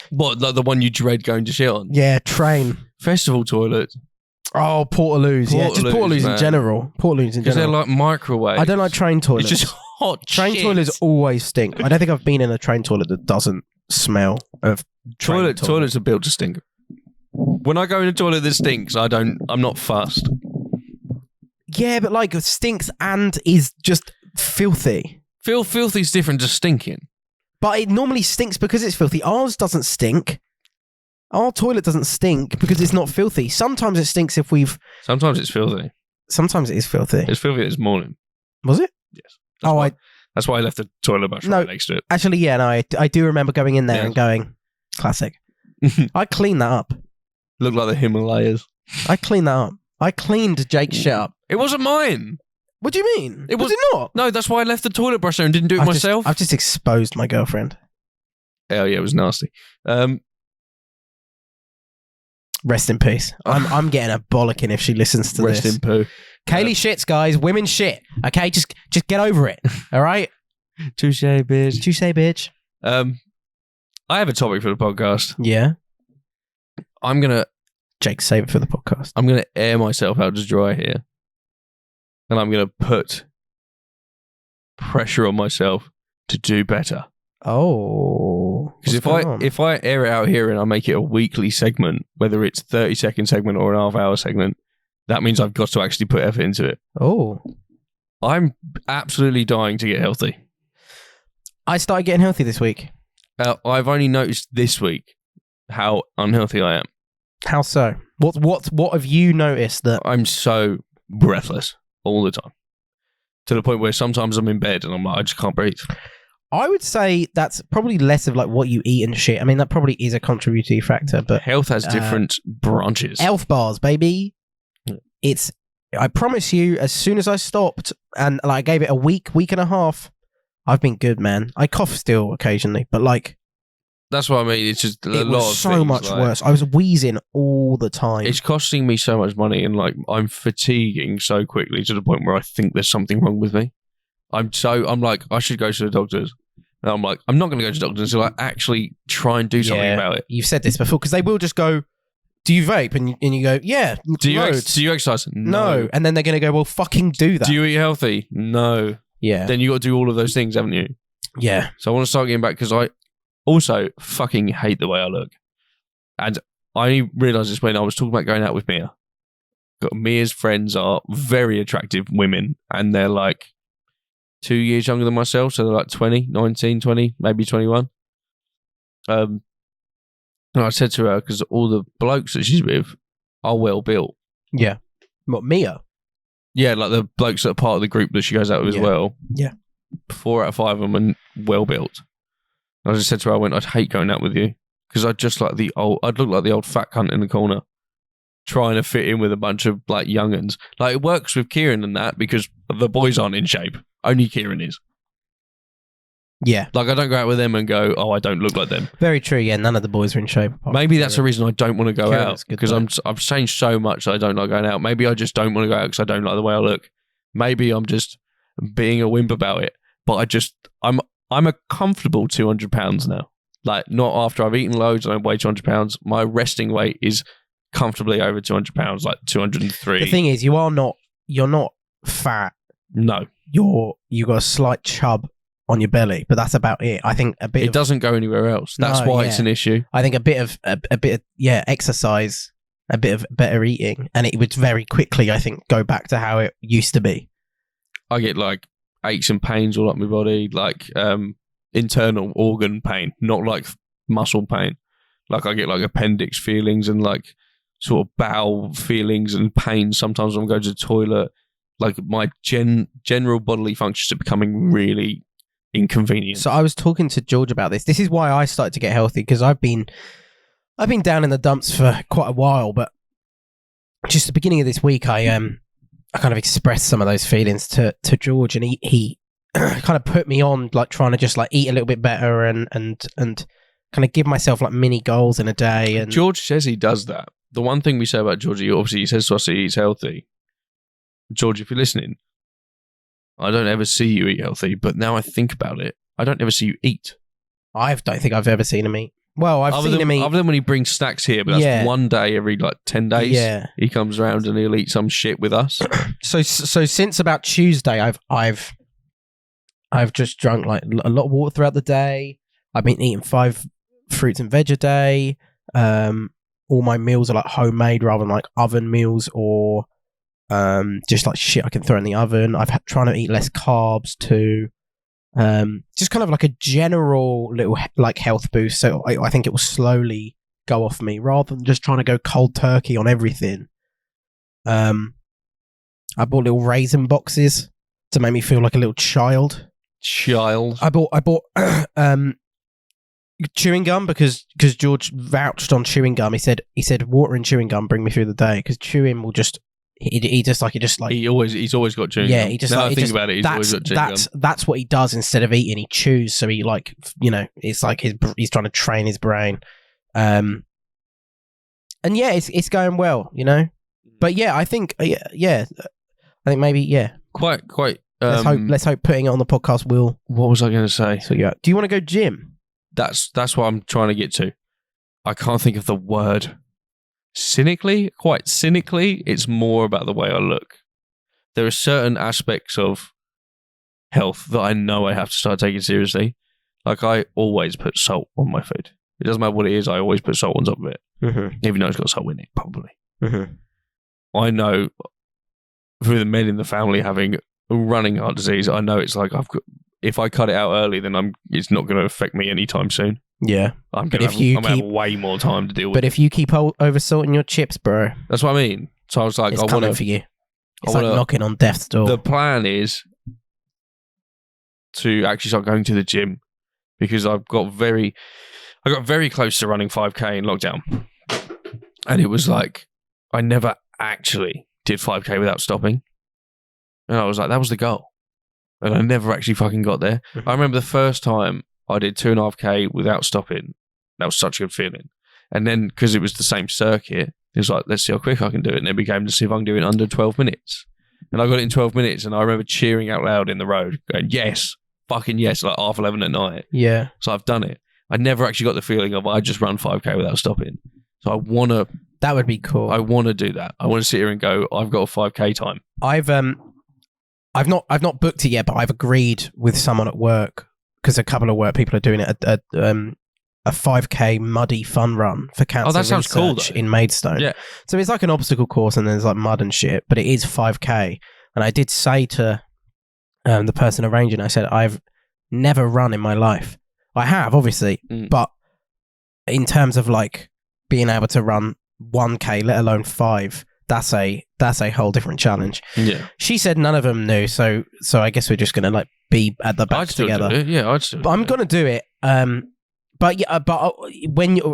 S2: What, like the one you dread going to shit on?
S1: Yeah, train.
S2: Festival toilets.
S1: Oh, Portaloos. Yeah, just Portaloos in general. Portaloos in general.
S2: Because they're like microwave.
S1: I don't like train toilets.
S2: It's just hot
S1: train
S2: shit.
S1: toilets always stink. I don't think I've been in a train toilet that doesn't smell of
S2: Toilets are built to stink. When I go in a toilet that stinks, I'm not fussed.
S1: Yeah, but like stinks and is just filthy.
S2: Filthy is different to stinking.
S1: But it normally stinks because it's filthy. Ours doesn't stink. Our toilet doesn't stink because it's not filthy. Sometimes it stinks if we've...
S2: Sometimes it's filthy.
S1: Sometimes it is filthy.
S2: It's filthy this morning.
S1: Was it?
S2: Yes. That's why I left the toilet brush right next to it.
S1: Actually, yeah, no, I do remember going in there and going, classic. I cleaned that up.
S2: Looked like the Himalayas.
S1: I cleaned that up. I cleaned Jake's shit up.
S2: It wasn't mine.
S1: What do you mean? Was it not?
S2: No, that's why I left the toilet brush there and didn't do it myself.
S1: I've just exposed my girlfriend.
S2: Hell yeah, it was nasty.
S1: Rest in peace. I'm getting a bollocking if she listens to this.
S2: Rest in poo.
S1: Kaylee shits, guys. Women shit. Okay, just get over it. All right.
S2: Touche, bitch.
S1: Touche, bitch.
S2: I have a topic for the podcast.
S1: Yeah.
S2: I'm gonna
S1: Jake, save it for the podcast.
S2: I'm gonna air myself out to dry here, and I'm gonna put pressure on myself to do better.
S1: Oh,
S2: because if I air it out here and I make it a weekly segment, whether it's 30-second segment or an half-hour segment, that means I've got to actually put effort into it.
S1: Oh,
S2: I'm absolutely dying to get healthy.
S1: I started getting healthy this week.
S2: I've only noticed this week how unhealthy I am.
S1: How so? What have you noticed that
S2: I'm so breathless all the time, to the point where sometimes I'm in bed and I'm like, I just can't breathe.
S1: I would say that's probably less of like what you eat and shit. I mean, that probably is a contributing factor, but
S2: health has different branches.
S1: Health bars, baby. It's. I promise you, as soon as I stopped and like I gave it a week and a half, I've been good, man. I cough still occasionally, but like
S2: that's what I mean. It's just
S1: it was so much worse. I was wheezing all the time.
S2: It's costing me so much money, and like I'm fatiguing so quickly to the point where I think there's something wrong with me. I'm like, I should go to the doctors. And I'm like, I'm not going to go to doctors until I actually try and do something about it.
S1: You've said this before, because they will just go, do you vape? And you go, yeah.
S2: Do you exercise?
S1: No. And then they're going to go, well, fucking do that.
S2: Do you eat healthy? No.
S1: Yeah.
S2: Then you got to do all of those things, haven't you?
S1: Yeah.
S2: So I want to start getting back, because I also fucking hate the way I look. And I realised this when I was talking about going out with Mia. Mia's friends are very attractive women, and they're like 2 years younger than myself, so they're like 20, 19, 20, maybe 21. And I said to her, because all the blokes that she's with are well built.
S1: Yeah. What, Mia?
S2: Yeah, like the blokes that are part of the group that she goes out with as well.
S1: Yeah.
S2: 4 out of 5 of them are well built. I just said to her, I'd hate going out with you, because I'd look like the old fat cunt in the corner, trying to fit in with a bunch of like young'uns. Like, it works with Kieran and that, because the boys aren't in shape. Only Kieran is.
S1: Yeah.
S2: Like, I don't go out with them and go, I don't look like them.
S1: Very true, yeah. None of the boys are in shape.
S2: Maybe that's the reason I don't want to go
S1: Kieran's
S2: out, because I've changed so much that I don't like going out. Maybe I just don't want to go out because I don't like the way I look. Maybe I'm just being a wimp about it. But I'm a comfortable 200 pounds now. Like, not after I've eaten loads and I weigh 200 pounds. My resting weight is comfortably over 200 pounds, like 203.
S1: The thing is, you're not fat.
S2: No.
S1: You got a slight chub on your belly, but that's about it. I think it
S2: doesn't go anywhere else. That's why it's an issue. I
S1: think a bit of exercise, a bit of better eating, and it would very quickly, I think, go back to how it used to be.
S2: I get like aches and pains all up my body, like internal organ pain, not like muscle pain. Like, I get like appendix feelings and like sort of bowel feelings and pain sometimes when I'm going to the toilet. Like, my general bodily functions are becoming really inconvenient.
S1: So I was talking to George about this. This is why I started to get healthy, because I've been down in the dumps for quite a while, but just the beginning of this week, I kind of expressed some of those feelings to George, and he kind of put me on like trying to just like eat a little bit better and kind of give myself like mini goals in a day. And
S2: George says he does that. The one thing we say about George, obviously he says to us he eats healthy. George, if you're listening, I don't ever see you eat healthy, but now I think about it, I don't ever see you eat.
S1: I don't think I've ever seen him eat. Well, I've seen him eat.
S2: Other than when he brings snacks here, but that's one day every like 10 days.
S1: Yeah.
S2: He comes around and he'll eat some shit with us.
S1: So since about Tuesday, I've just drunk like a lot of water throughout the day. I've been eating 5 fruits and veg a day. All my meals are like homemade rather than like oven meals or just like shit I can throw in the oven. I've trying to eat less carbs too. Just kind of like a general little like health boost. So I think it will slowly go off me rather than just trying to go cold turkey on everything. I bought little raisin boxes to make me feel like a little child. I bought chewing gum because George vouched on chewing gum. He said water and chewing gum bring me through the day, because chewing will just he's always got chewing gum.
S2: He's always got chewing gum.
S1: That's what he does instead of eating. He chews, so he like, you know, it's like he's trying to train his brain. And yeah, it's going well, you know. But yeah, I think I think maybe
S2: quite.
S1: Let's hope putting it on the podcast will.
S2: What was I going to say?
S1: So yeah, do you want to go gym?
S2: That's what I'm trying to get to. I can't think of the word. Quite cynically, it's more about the way I look. There are certain aspects of health that I know I have to start taking seriously. Like, I always put salt on my food. It doesn't matter what it is, I always put salt on top of it.
S1: Mm-hmm.
S2: Even though it's got salt in it, probably.
S1: Mm-hmm.
S2: I know through the men in the family having running heart disease, I know it's like if I cut it out early, then it's not going to affect me anytime soon.
S1: Yeah,
S2: I'm going to have way more time to deal with.
S1: But if you keep over salting your chips, bro,
S2: that's what I mean. So I was like,
S1: it's coming for you. It's like knocking on death's door.
S2: The plan is to actually start going to the gym, because I got very close to running 5K in lockdown, and it was like I never actually did 5K without stopping, and I was like, that was the goal, and I never actually fucking got there. Mm-hmm. I remember the first time I did 2.5K without stopping. That was such a good feeling. And then, because it was the same circuit, it was like, let's see how quick I can do it. And it became to see if I can do it in under 12 minutes. And I got it in 12 minutes, and I remember cheering out loud in the road, going, yes, fucking yes, like 11:30 at night.
S1: Yeah.
S2: So I've done it. I never actually got the feeling of I just run 5K without stopping. So I want to.
S1: That would be cool.
S2: I want to do that. I want to sit here and go, I've got a 5K time.
S1: I've not booked it yet, but I've agreed with someone at work because a couple of work people are doing it. A 5K muddy fun run for cancer
S2: that sounds cool,
S1: research in Maidstone.
S2: Yeah.
S1: So it's like an obstacle course and there's like mud and shit, but it is 5K. And I did say to the person arranging, I said, I've never run in my life. I have, obviously, but in terms of like being able to run 1K, let alone 5, that's a whole different challenge.
S2: Yeah.
S1: She said none of them knew, so I guess we're just gonna like be at the back together.
S2: Do it. Yeah, I'd still.
S1: But I'm gonna do it. But yeah,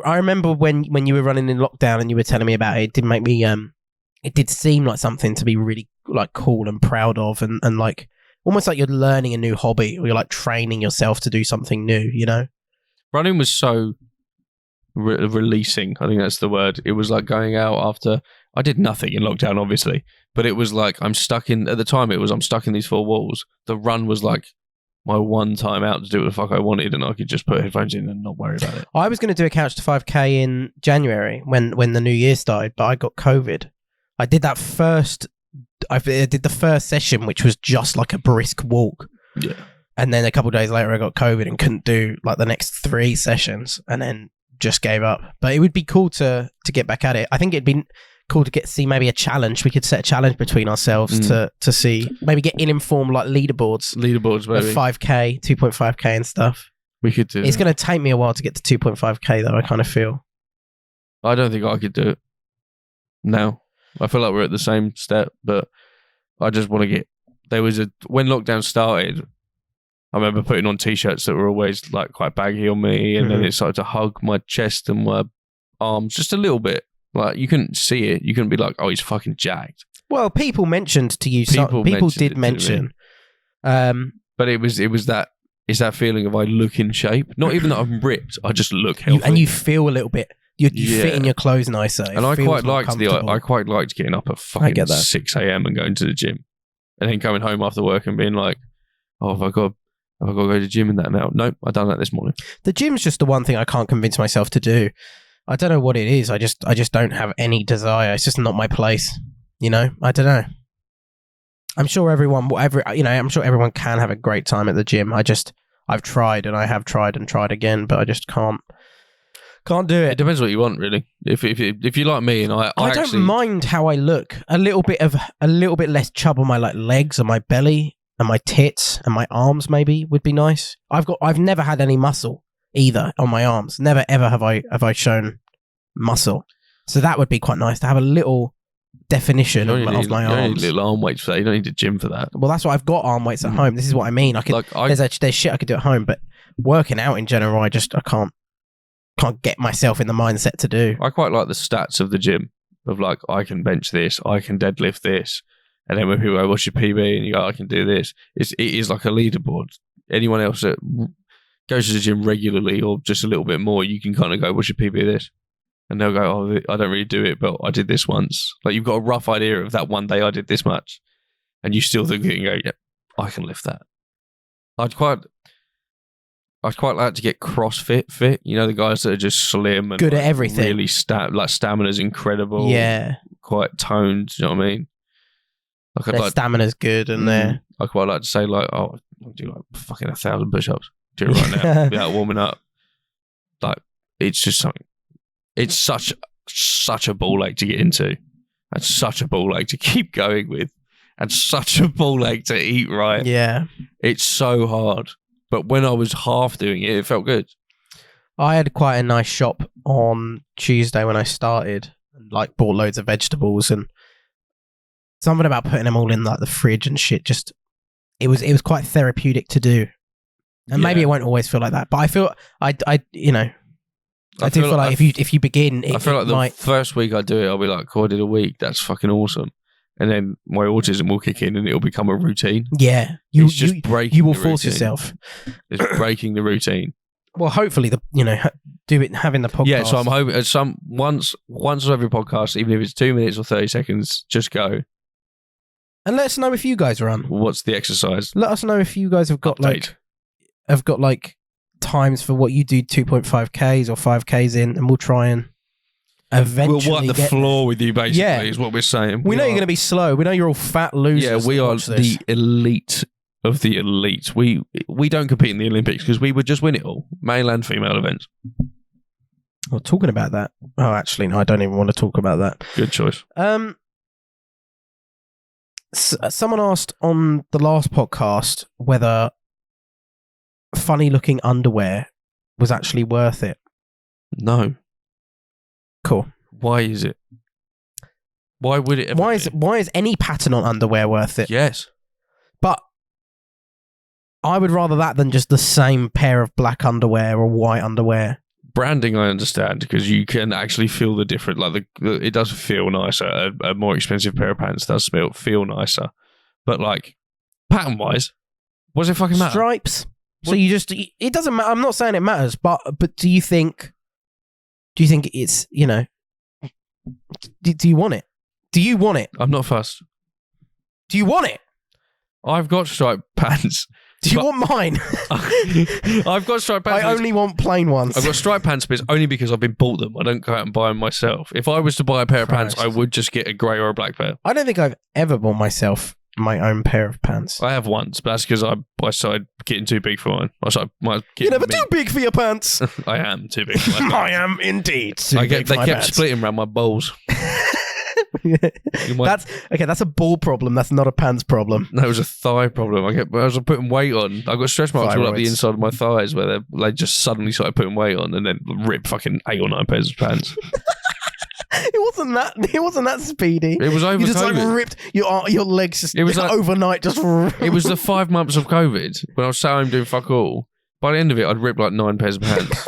S1: I remember when you were running in lockdown and you were telling me about it, it did make me it did seem like something to be really like cool and proud of, and like almost like you're learning a new hobby or you're like training yourself to do something new, you know?
S2: Running was so releasing. I think that's the word. It was like going out after. I did nothing in lockdown, obviously, but it was like I'm stuck in. At the time, I'm stuck in these four walls. The run was like my one time out to do what the fuck I wanted, and I could just put headphones in and not worry about it.
S1: I was going to do a couch to 5K in January when the new year started, but I got COVID. I did that first. I did the first session, which was just like a brisk walk.
S2: Yeah.
S1: And then a couple of days later, I got COVID and couldn't do like the next 3 sessions, and then just gave up. But it would be cool to get back at it. I think it'd be cool to see maybe a challenge. We could set a challenge between ourselves to see, maybe get ill-informed like leaderboards,
S2: maybe
S1: 5K, 2.5K and stuff.
S2: We could do.
S1: It's going to take me a while to get to 2.5K though. I kind of feel.
S2: I don't think I could do it now. I feel like we're at the same step, but I just want to get. When lockdown started, I remember putting on t-shirts that were always like quite baggy on me, and then it started to hug my chest and my arms just a little bit. Like you couldn't see it. You couldn't be like, "Oh, he's fucking jacked."
S1: Well, people mentioned to you. People did mention.
S2: But it was that. It's that feeling of I look in shape. Not even that I'm ripped. I just look healthy,
S1: and you feel a little bit. You fit in your clothes nicer.
S2: And I quite liked getting up at fucking 6 a.m. and going to the gym, and then coming home after work and being like, "Oh, have I got to go to the gym in that now?" Nope, I done that this morning.
S1: The gym's just the one thing I can't convince myself to do. I don't know what it is. I just don't have any desire. It's just not my place. You know, I don't know. I'm sure everyone can have a great time at the gym. I've tried and I have tried and tried again, but I just can't do it.
S2: It depends what you want, really. If you like me, and I
S1: don't
S2: actually
S1: mind how I look. A little bit less chub on my like legs and my belly and my tits and my arms maybe would be nice. I've never had any muscle either on my arms. Never ever have I shown muscle. So that would be quite nice to have a little definition of my arms.
S2: You don't need little arm weights for that. You don't need a gym for that.
S1: Well, that's why I've got arm weights at home. This is what I mean. There's shit I could do at home, but working out in general, I can't get myself in the mindset to do.
S2: I quite like the stats of the gym of like, I can bench this, I can deadlift this. And then when people go, what's your PB? And you go, I can do this. It is like a leaderboard. Anyone else that goes to the gym regularly or just a little bit more, you can kind of go, what's your PB this? And they'll go, oh, I don't really do it, but I did this once. Like you've got a rough idea of that one day I did this much. And you still think it and go, yeah, I can lift that. I'd quite like to get CrossFit fit. You know, the guys that are just slim and
S1: good at everything.
S2: Really stamina's incredible.
S1: Yeah.
S2: Quite toned, do you know what I mean? Like
S1: their stamina's good and they're...
S2: I quite like to say like, oh, I'll do like fucking 1,000 push-ups. Do it right now without warming up. Like, it's just something. It's such a ball ache to get into. And such a ball ache to keep going with. And such a ball ache to eat right.
S1: Yeah.
S2: It's so hard. But when I was half doing it, it felt good.
S1: I had quite a nice shop on Tuesday when I started. Like, bought loads of vegetables and something about putting them all in like the fridge and shit. Just it was quite therapeutic to do. And maybe it won't always feel like that, but I feel I do feel like if you begin,
S2: I feel like the first week I do it, I'll be like, "Cool, I did a week. That's fucking awesome." And then my autism will kick in, and it'll become a routine.
S1: Yeah, you will force yourself.
S2: It's breaking the routine.
S1: Well, hopefully do it having the podcast.
S2: Yeah, so I'm hoping once every podcast, even if it's 2 minutes or 30 seconds, just go.
S1: And let us know if you guys run.
S2: What's the exercise?
S1: Let us know if you guys have got
S2: update.
S1: have got like times for what you do 2.5Ks or 5Ks in, and we'll try and eventually
S2: we'll wipe the floor with you, basically, is what we're saying.
S1: We know you're going to be slow. We know you're all fat losers.
S2: Yeah, we are the elite of the elite. We don't compete in the Olympics because we would just win it all. Male and female events.
S1: Well, talking about that. Oh, actually, no, I don't even want to talk about that.
S2: Good choice.
S1: Someone asked on the last podcast whether funny-looking underwear was actually worth it.
S2: No.
S1: Cool.
S2: Why is it? Why would it ever
S1: Why is any pattern on underwear worth it?
S2: Yes.
S1: But I would rather that than just the same pair of black underwear or white underwear.
S2: Branding, I understand, because you can actually feel the difference. Like it does feel nicer. A more expensive pair of pants does feel nicer. But like pattern wise, what does it fucking matter?
S1: Stripes. So you just it doesn't matter. I'm not saying it matters, but do you think it's, you know, do you want it? Do you want it?
S2: I'm not fussed.
S1: Do you want it?
S2: I've got striped pants.
S1: Do you want mine?
S2: I've got striped pants.
S1: I only want plain ones.
S2: I've got striped pants, but it's only because I've been bought them. I don't go out and buy them myself. If I was to buy a pair of pants, I would just get a grey or a black pair.
S1: I don't think I've ever bought myself my own pair of pants.
S2: I have once, but that's because I started getting too big for mine.
S1: You're never too big for your pants.
S2: I am too big for my pants.
S1: I am indeed
S2: They kept splitting around my balls.
S1: That's a ball problem. That's not a pants problem.
S2: No, it was a thigh problem. I was putting weight on. I got stretch marks all up the inside of my thighs where they just suddenly started putting weight on and then ripped fucking 8 or 9 pairs of pants.
S1: It wasn't that speedy.
S2: It was over.
S1: You just
S2: COVID.
S1: like ripped your legs. Just,
S2: it was
S1: like overnight. Just.
S2: It was the 5 months of COVID when I was sat home doing fuck all. By the end of it, I'd ripped like 9 pairs of pants.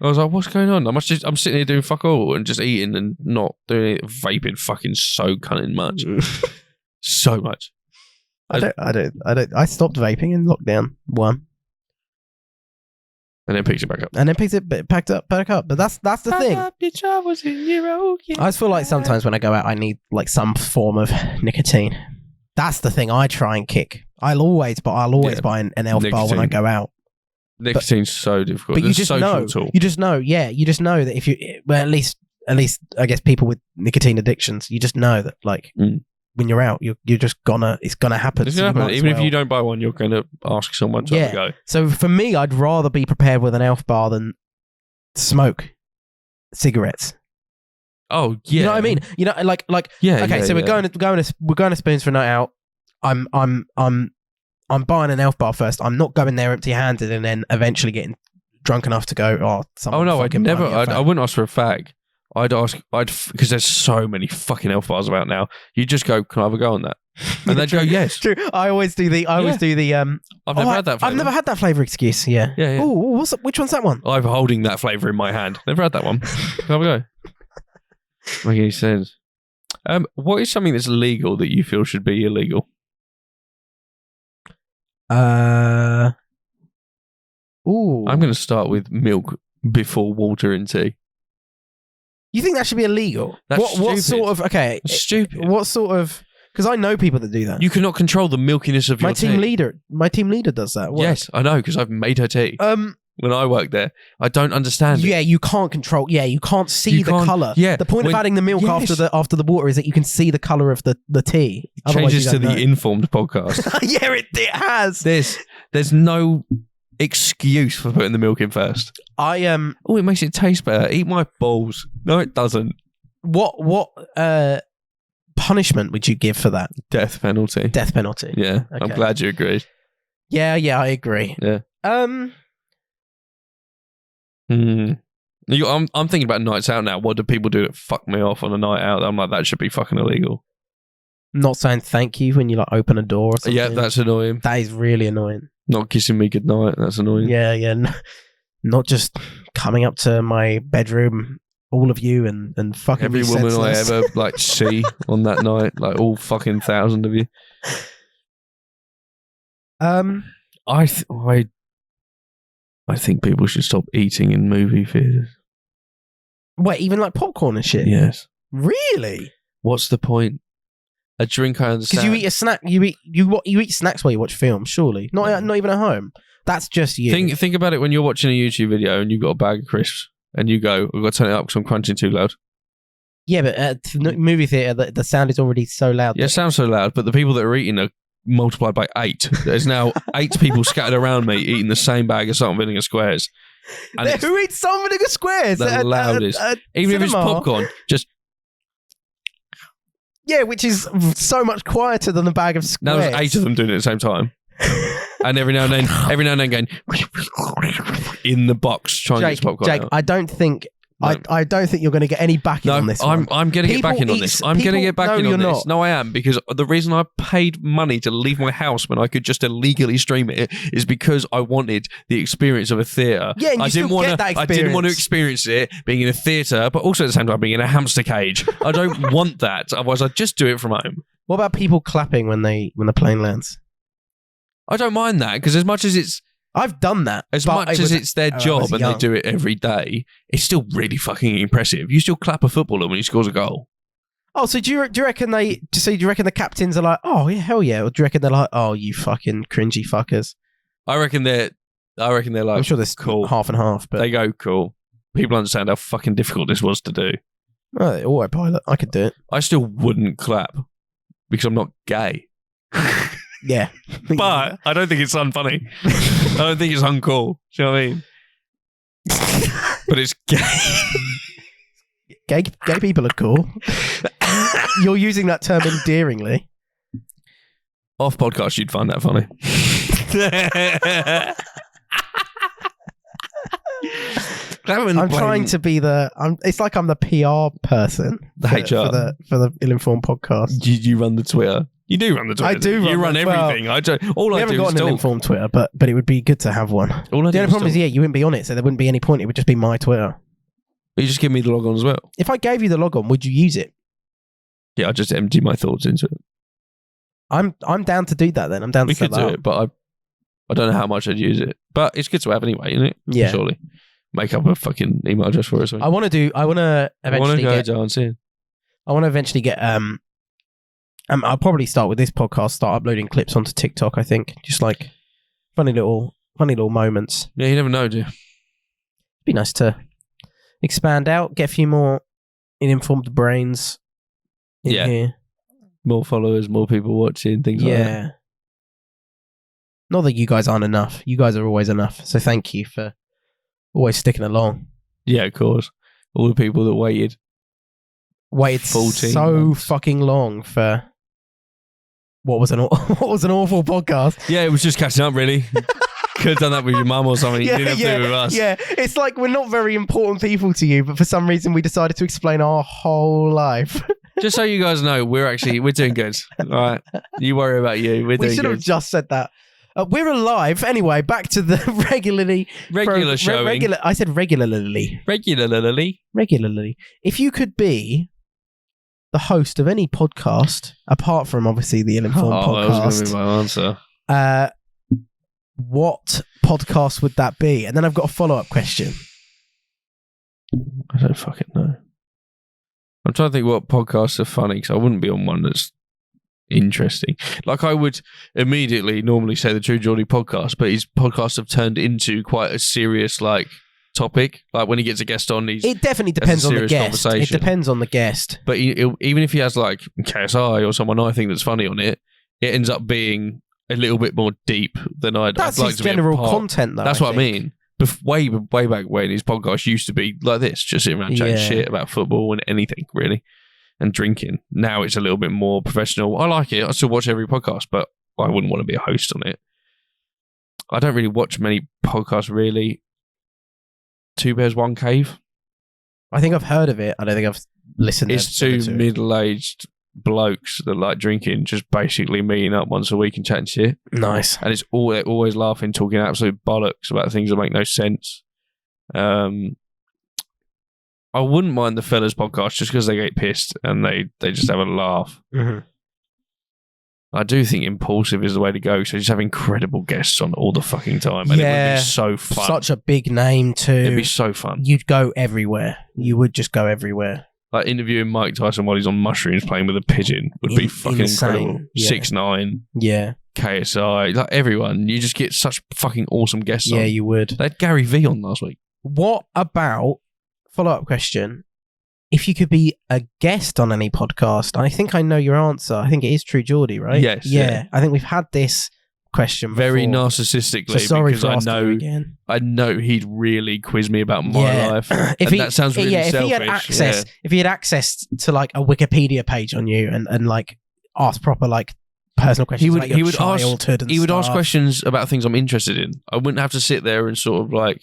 S2: I was like, what's going on? I'm sitting here doing fuck all and just eating and not doing it, vaping fucking so cunning much. So much.
S1: I don't. I stopped vaping in lockdown 1.
S2: And then picked it back up.
S1: And then picked it back up. But that's the thing.
S2: Up your troubles in your own game.
S1: I just feel like sometimes when I go out, I need like some form of nicotine. That's the thing I try and kick. I'll always buy an elf bar when I go out.
S2: Nicotine's so difficult.
S1: But you just know.
S2: Tool.
S1: You just know. Yeah, you just know that if you, well, at least I guess people with nicotine addictions, you just know that like when you're out, you're just it's gonna happen.
S2: It's gonna happen. Even if you don't buy one, you're gonna ask someone to have a go.
S1: So for me, I'd rather be prepared with an elf bar than smoke cigarettes.
S2: Oh yeah,
S1: you know what I mean. You know, like
S2: yeah.
S1: Okay, so we're going to Spoons for a night out. I'm buying an elf bar first. I'm not going there empty-handed and then eventually getting drunk enough to go.
S2: Oh no, I'd never. I wouldn't ask for a fag. I'd because there's so many fucking elf bars about now. You just go, can I have a go on that? And they'd go, yes.
S1: True. I always do the.
S2: I've never had that flavour.
S1: I've never had that flavour excuse. Yeah.
S2: Yeah.
S1: Oh, which one's that one?
S2: I'm holding that flavour in my hand. Never had that one. Can I have a go? Make any sense? What is something that's legal that you feel should be illegal?
S1: Ooh.
S2: I'm going to start with milk before water and tea.
S1: You think that should be illegal? What sort of... Okay.
S2: It's stupid.
S1: What sort of... Because I know people that do that.
S2: You cannot control the milkiness of your tea.
S1: My team leader does that. What?
S2: Yes, I know, because I've made her tea. When I worked there, I don't understand it.
S1: Yeah, you can't control... Yeah, you can't see the colour.
S2: Yeah.
S1: The point of adding the milk after the water is that you can see the colour of the tea.
S2: Changes to the Informed podcast.
S1: Yeah, it has.
S2: There's no excuse for putting the milk in first.
S1: Oh,
S2: it makes it taste better. Eat my balls. No, it doesn't.
S1: What punishment would you give for that?
S2: Death penalty.
S1: Death penalty.
S2: Yeah,
S1: okay.
S2: I'm glad you agreed.
S1: Yeah, I agree.
S2: Yeah. I'm thinking about nights out now. What do people do that fuck me off on a night out? I'm like, that should be fucking illegal.
S1: Not saying thank you when you like open a door or something.
S2: Yeah, that's annoying.
S1: That is really annoying.
S2: Not kissing me goodnight. That's annoying.
S1: Yeah. Not just coming up to my bedroom, all of you, and fucking
S2: every woman I ever like see on that night, like all fucking 1,000 of you. I think people should stop eating in movie theaters.
S1: Wait, even like popcorn and shit?
S2: Yes.
S1: Really?
S2: What's the point? A drink, I understand.
S1: Because you eat a snack. You eat snacks while you watch films. Surely, not even at home. That's just you.
S2: Think about it when you're watching a YouTube video and you've got a bag of crisps and you go, I've got to turn it up because I'm crunching too loud.
S1: Yeah, but at the movie theatre, the sound is already so loud.
S2: Yeah, it sounds so loud, but the people that are eating are multiplied by 8. There's now 8 people scattered around me eating the same bag of salt and vinegar squares. And
S1: Who eats salt and vinegar squares?
S2: The loudest. Even if it's popcorn, just...
S1: Yeah, which is so much quieter than the bag of squares.
S2: Now there's 8 of them doing it at the same time. And every now and then going in the box trying to get popcorn
S1: Jake,
S2: out.
S1: I don't think you're going to get any backing on this one.
S2: I'm going to get backing on this. I'm going to get backing on this. No, I am, because the reason I paid money to leave my house when I could just illegally stream it is because I wanted the experience of a theatre.
S1: Yeah, and I didn't want
S2: to experience it being in a theatre, but also at the same time being in a hamster cage. I don't want that. Otherwise, I'd just do it from home.
S1: What about people clapping when the plane lands?
S2: I don't mind that, because as much as it's...
S1: I've done that.
S2: As much as it's their job and they do it every day, it's still really fucking impressive. You still clap a footballer when he scores a goal.
S1: Oh, so do you reckon the captains are like, oh yeah, hell yeah, or do you reckon they're like, oh, you fucking cringy fuckers?
S2: I reckon they're like,
S1: I'm sure there's
S2: cool.
S1: Half and half, but
S2: they go, cool. People understand how fucking difficult this was to do.
S1: Oh, autopilot, I could do it.
S2: I still wouldn't clap because I'm not gay.
S1: Yeah.
S2: But I don't think it's unfunny. I don't think it's uncool. Do you know what I mean? But it's gay.
S1: Gay people are cool. You're using that term endearingly.
S2: Off podcast, you'd find that funny.
S1: I'm trying to be it's like I'm the PR person.
S2: The HR.
S1: For the Ill-Informed Podcast.
S2: You run the Twitter. You do run the Twitter.
S1: I do.
S2: You run everything.
S1: Well,
S2: I don't. All
S1: we
S2: I
S1: haven't
S2: do
S1: got
S2: is
S1: an
S2: talk.
S1: Ill-Informed Twitter, but it would be good to have one.
S2: The
S1: only problem is, you wouldn't be on it, so there wouldn't be any point. It would just be my Twitter.
S2: But you just give me the log on as well.
S1: If I gave you the log on, would you use it?
S2: Yeah, I just empty my thoughts into it.
S1: I'm down to do that then. I'm down to set that up.
S2: We could do it, but I don't know how much I'd use it. But it's good to have anyway, isn't it?
S1: Yeah.
S2: Surely. Make up a fucking email address for us.
S1: I want to eventually get I'll probably start with this podcast, start uploading clips onto TikTok, I think. Just like funny little moments.
S2: Yeah, you never know, do you?
S1: Be nice to expand out, get a few more informed brains in here.
S2: More followers, more people watching, things like that.
S1: Yeah. Not that you guys aren't enough. You guys are always enough. So thank you for always sticking along.
S2: Yeah, of course. All the people that waited
S1: 14 so
S2: months.
S1: Fucking long for what was an awful podcast.
S2: Yeah, it was just catching up, really. Could have done that with your mum or something. You didn't have to do it with us.
S1: Yeah, it's like we're not very important people to you, but for some reason we decided to explain our whole life.
S2: Just so you guys know, we're doing good. All right, you worry about you. We
S1: should have just said that. We're alive. Anyway, back to the regular
S2: showing.
S1: I said regularly.
S2: Regularly.
S1: If you could be the host of any podcast, apart from obviously the Ill-Informed Podcast.
S2: That was going to be my answer.
S1: What podcast would that be? And then I've got a follow-up question.
S2: I don't fucking know. I'm trying to think what podcasts are funny, because I wouldn't be on one that's interesting. Like, I would immediately normally say the True Geordie podcast, but his podcasts have turned into quite a serious, like, topic. Like, when he gets a guest on, it definitely depends on the guest.
S1: It depends on the guest.
S2: But even if he has, like, KSI or someone I think that's funny on it, it ends up being a little bit more deep than I'd like to be.
S1: That's his general content, though.
S2: That's what I mean. Way back when his podcast used to be like this, just sitting around chatting shit about football and anything, really, and drinking. Now it's a little bit more professional. I like it. I still watch every podcast, but I wouldn't want to be a host on it. I don't really watch many podcasts, really. Two Bears, One Cave.
S1: I think I've heard of it. I don't think I've listened.
S2: It's two middle-aged blokes that like drinking, just basically meeting up once a week and chatting shit.
S1: Nice.
S2: And it's they're always laughing, talking absolute bollocks about things that make no sense. I wouldn't mind the Fellas podcast just because they get pissed and they just have a laugh.
S1: Mm-hmm.
S2: I do think Impulsive is the way to go. So just have incredible guests on all the fucking time. And it would be so fun.
S1: Such a big name too.
S2: It'd be so fun.
S1: You'd go everywhere. You would just go everywhere.
S2: Like interviewing Mike Tyson while he's on mushrooms playing with a pigeon would be fucking insane. Incredible.
S1: Yeah.
S2: 6'9".
S1: Yeah.
S2: KSI, like everyone. You just get such fucking awesome guests on.
S1: Yeah, you would.
S2: They had Gary V on last week.
S1: What about, follow-up question, if you could be a guest on any podcast? I think I know your answer. I think it is True Geordie, right?
S2: Yes.
S1: Yeah. I think we've had this question before.
S2: Very narcissistically,
S1: So sorry
S2: because
S1: for
S2: I
S1: asking you
S2: know
S1: again.
S2: he'd really quiz me about my life. That sounds really selfish.
S1: If he had access to like a Wikipedia page on you and like ask proper like personal questions about your childhood and
S2: he would
S1: stuff.
S2: ask questions about things I'm interested in. I wouldn't have to sit there and sort of like,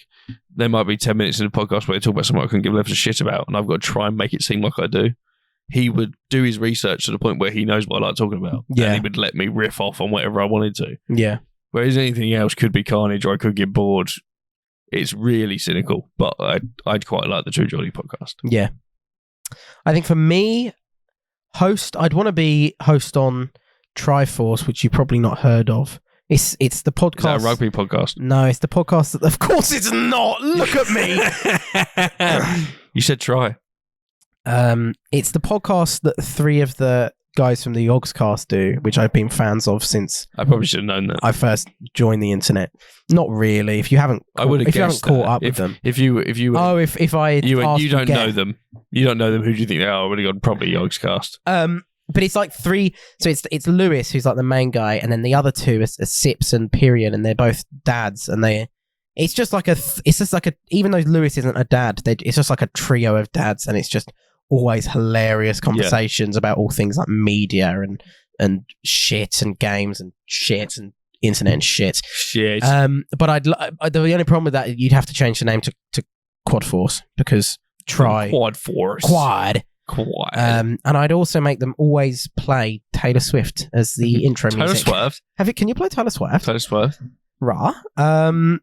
S2: there might be 10 minutes in the podcast where they talk about something I couldn't give levels of shit about, and I've got to try and make it seem like I do. He would do his research to the point where he knows what I like talking about.
S1: Yeah.
S2: And he would let me riff off on whatever I wanted to.
S1: Yeah.
S2: Whereas anything else could be carnage or I could get bored. It's really cynical, but I'd quite like the True Geordie podcast.
S1: Yeah. I think for me, I'd want to be host on Triforce, which you've probably not heard of. It's the podcast.
S2: Is that a rugby podcast?
S1: No, it's the podcast that, of course it's not. Look at me.
S2: You said try.
S1: It's the podcast that 3 of the guys from the Yogscast do, which I've been fans of since
S2: I probably should have known that.
S1: I first joined the internet. Not really. If you haven't caught up with them.
S2: If you
S1: you don't
S2: know them. You don't know them. Who do you think they are? I would have gone probably Yogscast.
S1: But it's like 3. So it's Lewis, who's like the main guy, and then the other 2 are Sips and Period, and they're both dads, and it's just like even though Lewis isn't a dad, it's just like a trio of dads, and it's just always hilarious conversations about all things like media and shit and games and shit and internet and shit.
S2: Shit.
S1: But the only problem with that, you'd have to change the name to Quad Force, because
S2: Quad Force.
S1: Quad.
S2: And
S1: I'd also make them always play Taylor Swift as the intro music.
S2: Taylor Swift.
S1: Can you play Taylor Swift?
S2: Taylor Swift.
S1: Rah. And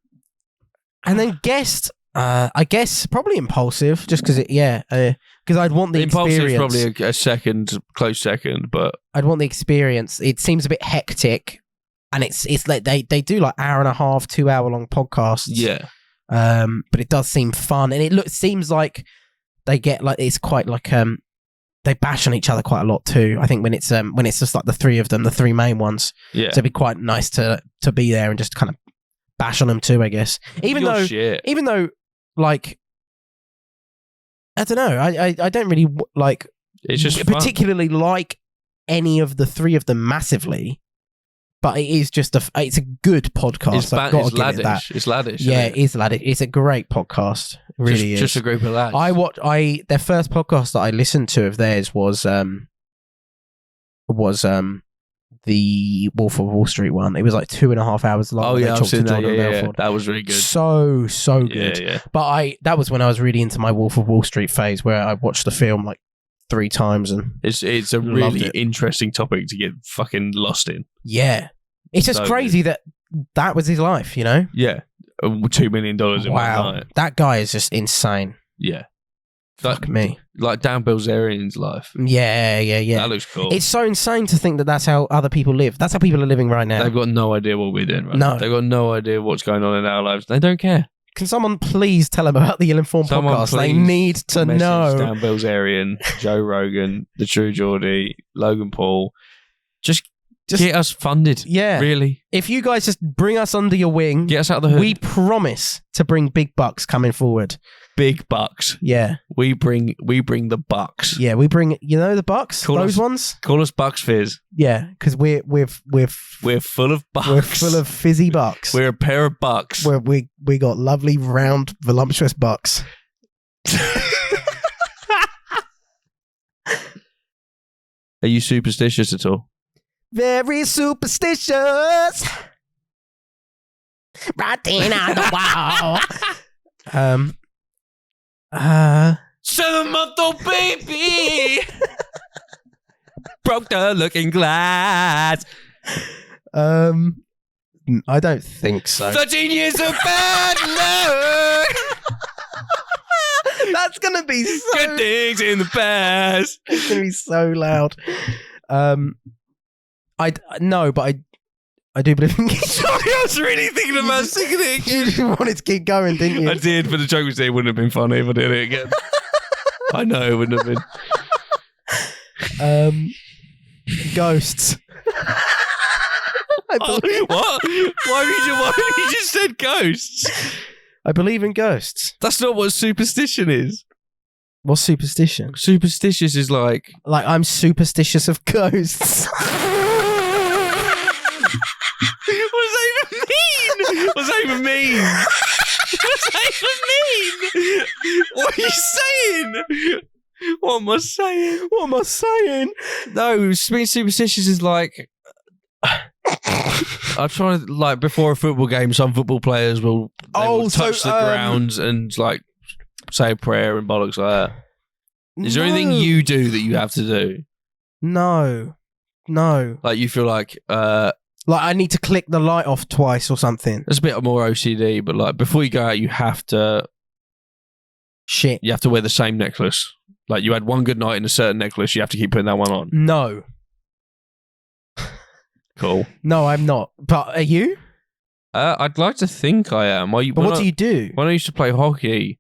S1: then guest, I guess probably Impulsive, just because because I'd want the
S2: Impulsive
S1: experience.
S2: is probably a close second, but
S1: I'd want the experience. It seems a bit hectic, and it's like they do like 1.5, 2 hour long podcasts.
S2: Yeah.
S1: But it does seem fun, and it seems like they get like, it's quite like they bash on each other quite a lot too. I think when it's just like the 3 of them, the 3 main ones.
S2: Yeah.
S1: So it'd be quite nice to be there and just kind of bash on them too, I guess. Even though like, I don't know, I don't really like,
S2: it's just
S1: particularly like any of the 3 of them massively, but it is just it's a good podcast. I've got to give it that.
S2: It's laddish.
S1: Yeah, it is laddish. It's a great podcast. It really is.
S2: Just a group of lads.
S1: Their first podcast that I listened to of theirs was the Wolf of Wall Street one. It was like 2.5 hours long.
S2: Oh yeah, I've seen that. Yeah. That was really good.
S1: So good.
S2: Yeah.
S1: But that was when I was really into my Wolf of Wall Street phase, where I watched the film like 3 times, and
S2: it's a really interesting topic to get fucking lost in.
S1: Yeah, it's just crazy that was his life, you know?
S2: Yeah, $2 million in one night.
S1: That guy is just insane.
S2: Yeah.
S1: Fuck me.
S2: Like Dan Bilzerian's life.
S1: Yeah.
S2: That looks cool.
S1: It's so insane to think that that's how other people live. That's how people are living right now.
S2: They've got no idea what we're doing right
S1: now.
S2: No. They've got no idea what's going on in our lives. They don't care.
S1: Can someone please tell them about the Ill-Informed podcast? They need to know.
S2: Dan Bilzerian, Joe Rogan, the True Geordie, Logan Paul. Just get us funded.
S1: Yeah.
S2: Really.
S1: If you guys just bring us under your wing,
S2: get us out of the hood.
S1: We promise to bring big bucks coming forward.
S2: Big bucks.
S1: Yeah.
S2: We bring the bucks.
S1: Yeah, we bring, the bucks? Those ones?
S2: Call us Bucks Fizz.
S1: Yeah, because we're
S2: full of bucks.
S1: We're full of fizzy bucks.
S2: We're a pair of bucks.
S1: We got lovely, round, voluptuous bucks.
S2: Are you superstitious at all?
S1: Very superstitious. Writing on the wall.
S2: 7-month-old baby broke the looking glass.
S1: I don't think so.
S2: 13 years of bad luck.
S1: That's gonna be so
S2: good things in the past.
S1: It's gonna be so loud. I do believe in
S2: Sorry, I was really thinking about singing it again.
S1: You just wanted to keep going, didn't you?
S2: I did, but the joke was that it wouldn't have been funny if I did it again. I know it wouldn't have been.
S1: Ghosts. I
S2: What? Why have you just said ghosts?
S1: I believe in ghosts.
S2: That's not what superstition is.
S1: What's superstition?
S2: Superstitious is like
S1: I'm superstitious of ghosts.
S2: What does that even mean? What does that even mean? What are you saying? What am I saying? No, being superstitious is like I'm trying to like before a football game. Some football players will touch the grounds and like say a prayer and bollocks like that. Is there anything you do that you have to do?
S1: No.
S2: Like you feel like
S1: I need to click the light off twice or something.
S2: That's a bit more OCD, but like before you go out, you have to.
S1: Shit.
S2: You have to wear the same necklace. Like you had one good night in a certain necklace, you have to keep putting that one on.
S1: No.
S2: Cool.
S1: No, I'm not. But are you?
S2: I'd like to think I am.
S1: But what do you do?
S2: When I used to play hockey,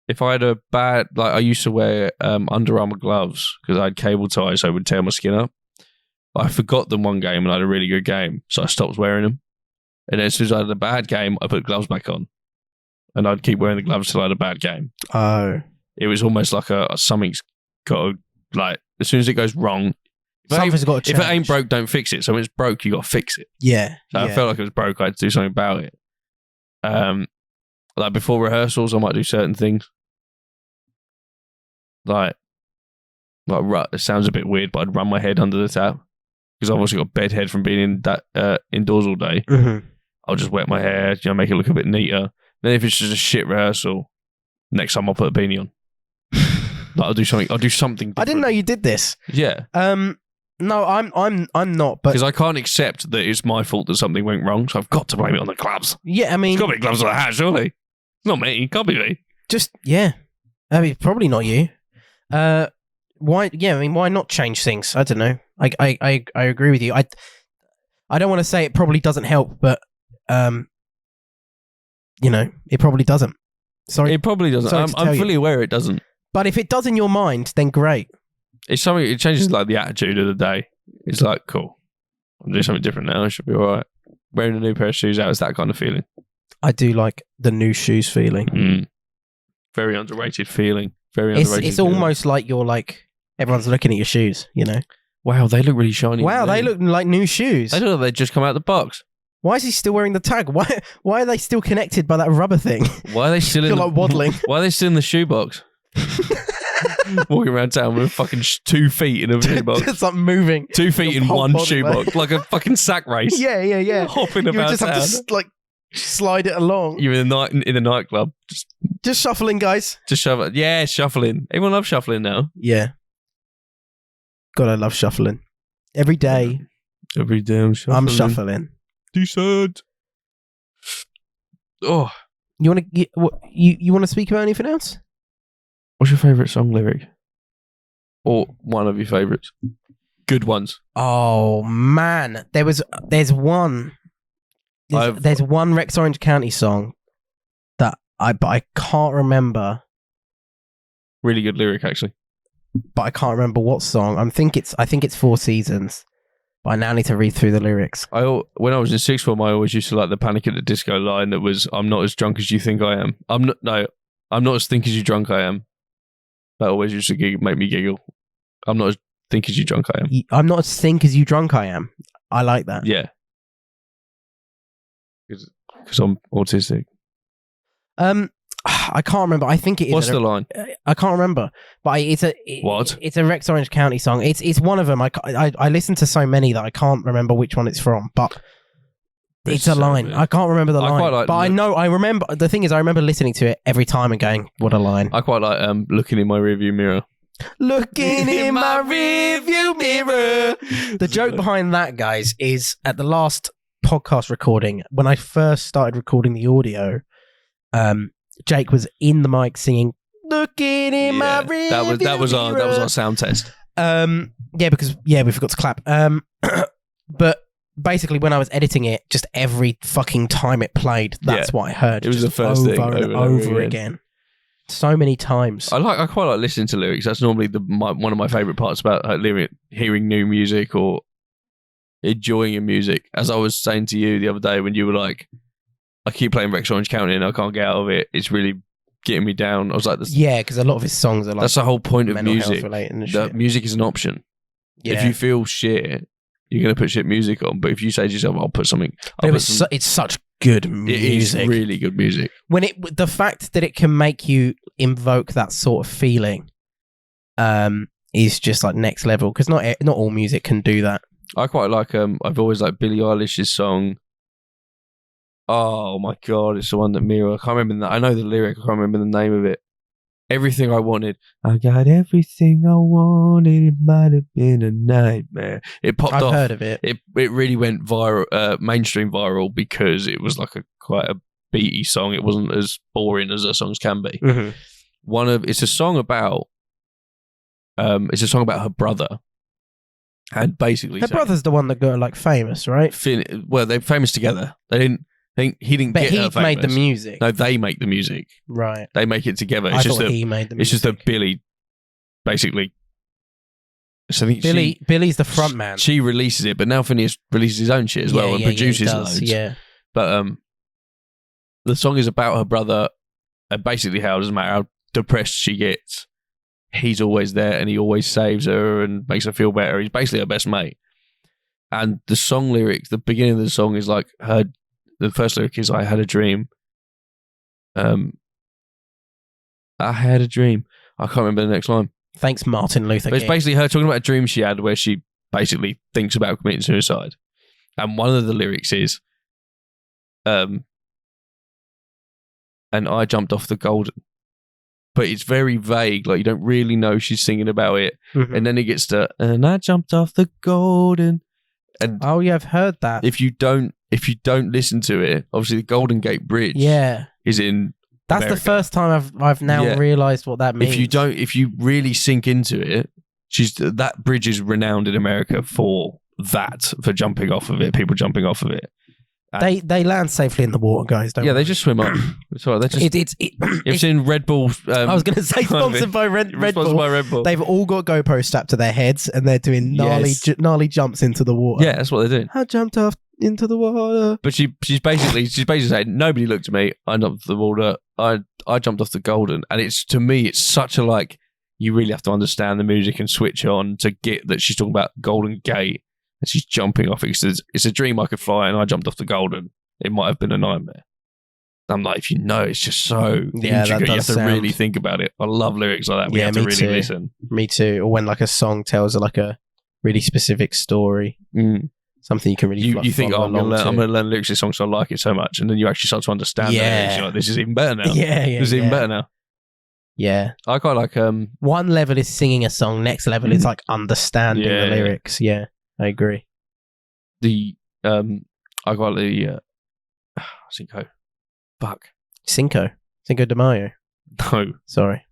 S2: if I had a bad, like I used to wear Under Armour gloves because I had cable ties, so I would tear my skin up. I forgot them one game and I had a really good game, so I stopped wearing them. And then as soon as I had a bad game, I put gloves back on. And I'd keep wearing the gloves till I had a bad game.
S1: Oh.
S2: It was almost like something's got to, like, as soon as it goes wrong,
S1: something's got to change.
S2: If it ain't broke, don't fix it. So when it's broke, you got to fix it.
S1: Yeah.
S2: So I felt like it was broke, I had to do something about it. Like before rehearsals, I might do certain things. Like it sounds a bit weird, but I'd run my head under the tap. Because I've also got bed head from being in that indoors all day.
S1: Mm-hmm.
S2: I'll just wet my hair, make it look a bit neater. Then if it's just a shit rehearsal, next time I'll put a beanie on. Like I'll do something different.
S1: I didn't know you did this.
S2: Yeah.
S1: No, I'm not. But
S2: because I can't accept that it's my fault that something went wrong, so I've got to blame it on the gloves.
S1: Yeah, I mean,
S2: it's got to be gloves on the hat, surely. It's not me. It can't be me.
S1: Just I mean, probably not you. Why? Yeah, I mean, why not change things? I don't know. I agree with you. I don't want to say it probably doesn't help, but it probably doesn't. Sorry,
S2: it probably doesn't. I'm fully aware it doesn't.
S1: But if it does in your mind, then great.
S2: It's something. It changes like the attitude of the day. It's like cool. I'm doing something different now. I should be all right. Wearing a new pair of shoes out is that kind of feeling.
S1: I do like the new shoes feeling.
S2: Very underrated feeling. It's
S1: almost like you're like everyone's looking at your shoes. You know.
S2: Wow, they look really shiny.
S1: Wow, they look like new shoes.
S2: They look like they just come out of the box.
S1: Why is he still wearing the tag? Why are they still connected by that rubber thing?
S2: Why are they still
S1: like waddling?
S2: Why are they still in the shoebox? Walking around town with fucking 2 feet in a shoebox.
S1: Just like moving.
S2: 2 feet in one shoebox. Like a fucking sack race.
S1: Yeah.
S2: Hopping about
S1: just
S2: town.
S1: have to slide it along.
S2: You're in the nightclub.
S1: Just shuffling, guys.
S2: Just shuffle. Yeah, shuffling. Everyone loves shuffling now.
S1: Yeah. God, I love shuffling. Every day.
S2: Every day I'm
S1: shuffling.
S2: Decent. Oh.
S1: You want to speak about anything else?
S2: What's your favourite song lyric? Or one of your favourites? Good ones.
S1: Oh man, there's one Rex Orange County song that I can't remember.
S2: Really good lyric, actually.
S1: But I can't remember what song. I think it's 4 Seasons. But I now need to read through the lyrics.
S2: When I was in sixth form, I always used to like the Panic at the Disco line that was, "I'm not as drunk as you think I am. I'm not as think as you drunk I am." That always used to make me giggle. I'm not as think as you drunk I am.
S1: I'm not as think as you drunk I am. I like that.
S2: Yeah. Because I'm autistic.
S1: I can't remember. I think it is.
S2: What's the line?
S1: I can't remember. But it's a Rex Orange County song. It's one of them. I listen to so many that I can't remember which one it's from. But it's a line. I can't remember the line. Quite like, but I remember. The thing is, I remember listening to it every time and going, "What a line!"
S2: I quite like looking in my rearview mirror.
S1: Looking in my rearview mirror. The joke behind that, guys, is at the last podcast recording when I first started recording the audio. Jake was in the mic singing "Looking in my rearview mirror."
S2: That was our sound test.
S1: Because we forgot to clap. But basically, when I was editing it, just every fucking time it played, that's what I heard.
S2: It was the first thing
S1: over again. So many times.
S2: I quite like listening to lyrics. That's normally one of my favourite parts about hearing new music or enjoying your music. As I was saying to you the other day when you were like, I keep playing Rex Orange County and I can't get out of it. It's really getting me down. I was like,
S1: yeah, because a lot of his songs are like
S2: that's the whole point of
S1: mental
S2: music.
S1: health related and
S2: The
S1: shit.
S2: music is an option.
S1: Yeah.
S2: If you feel shit, you're going to put shit music on. But if you say to yourself, I'll put something...
S1: it's such good music.
S2: It is really good music.
S1: The fact that it can make you invoke that sort of feeling is just like next level, because not all music can do that.
S2: I quite like... I've always liked Billie Eilish's song... Oh my God, it's the one that Mira... I can't remember... I know the lyric, I can't remember the name of it. Everything I wanted. I got everything I wanted. It might have been a nightmare. It popped off.
S1: I've heard of it.
S2: It really went viral, mainstream viral, because it was like quite a beaty song. It wasn't as boring as her songs can be.
S1: Mm-hmm.
S2: It's a song about her brother, and basically
S1: her brother's the one that got like famous, right?
S2: Well, they're famous together. They didn't. He didn't
S1: but
S2: get her famous.
S1: made the music.
S2: No, they make the music.
S1: Right.
S2: They make it together.
S1: I thought he made the music.
S2: It's just that Billy, basically. So I think
S1: Billy's the front man.
S2: She releases it, but now Phineas releases his own shit as well and produces loads.
S1: Yeah.
S2: But the song is about her brother, and basically how it doesn't matter how depressed she gets, he's always there and he always saves her and makes her feel better. He's basically her best mate. And the song lyrics, the beginning of the song is like her. The first lyric is, I had a dream. I had a dream. I can't remember the next line.
S1: Thanks, Martin Luther King.
S2: But it's basically her talking about a dream she had where she basically thinks about committing suicide. And one of the lyrics is, and I jumped off the Golden. But it's very vague. Like, you don't really know she's singing about it.
S1: Mm-hmm.
S2: And then it gets to, and I jumped off the Golden. And
S1: oh yeah, I've heard that.
S2: If you don't listen to it, obviously the Golden Gate Bridge is in
S1: That's
S2: America.
S1: The first time I've now realised what that means.
S2: If you really sink into it, that bridge is renowned in America for jumping off of it, people jumping off of it.
S1: They land safely in the water, guys. Don't
S2: they just swim up. Sorry, they just. It's in Red Bull.
S1: I was going to say sponsored by Red Bull. They've all got GoPro strapped to their heads, and they're doing gnarly jumps into the water.
S2: Yeah, that's what they're doing.
S1: I jumped off into the water.
S2: But she's basically saying, nobody looked at me. I jumped off the water. I jumped off the Golden, and to me it's such a like. You really have to understand the music and switch on to get that she's talking about Golden Gate. And she's jumping off it. It's a dream I could fly, and I jumped off the Golden. It might have been a nightmare. I'm like, if you know, it's just so intricate. You have to really think about it. I love lyrics like that. We have to really listen.
S1: Me too. Or when like a song tells like a really specific story. Something you can really
S2: you think, I'm going to learn lyrics of this song, so I like it so much. And then you actually start to understand the lyrics. You're like, this is even better now. This is even better now.
S1: Yeah. I
S2: quite like...
S1: one level is singing a song. Next level is like understanding the lyrics. Yeah. I agree.
S2: I got the Cinco. Fuck.
S1: Cinco de Mayo.
S2: No.
S1: Sorry.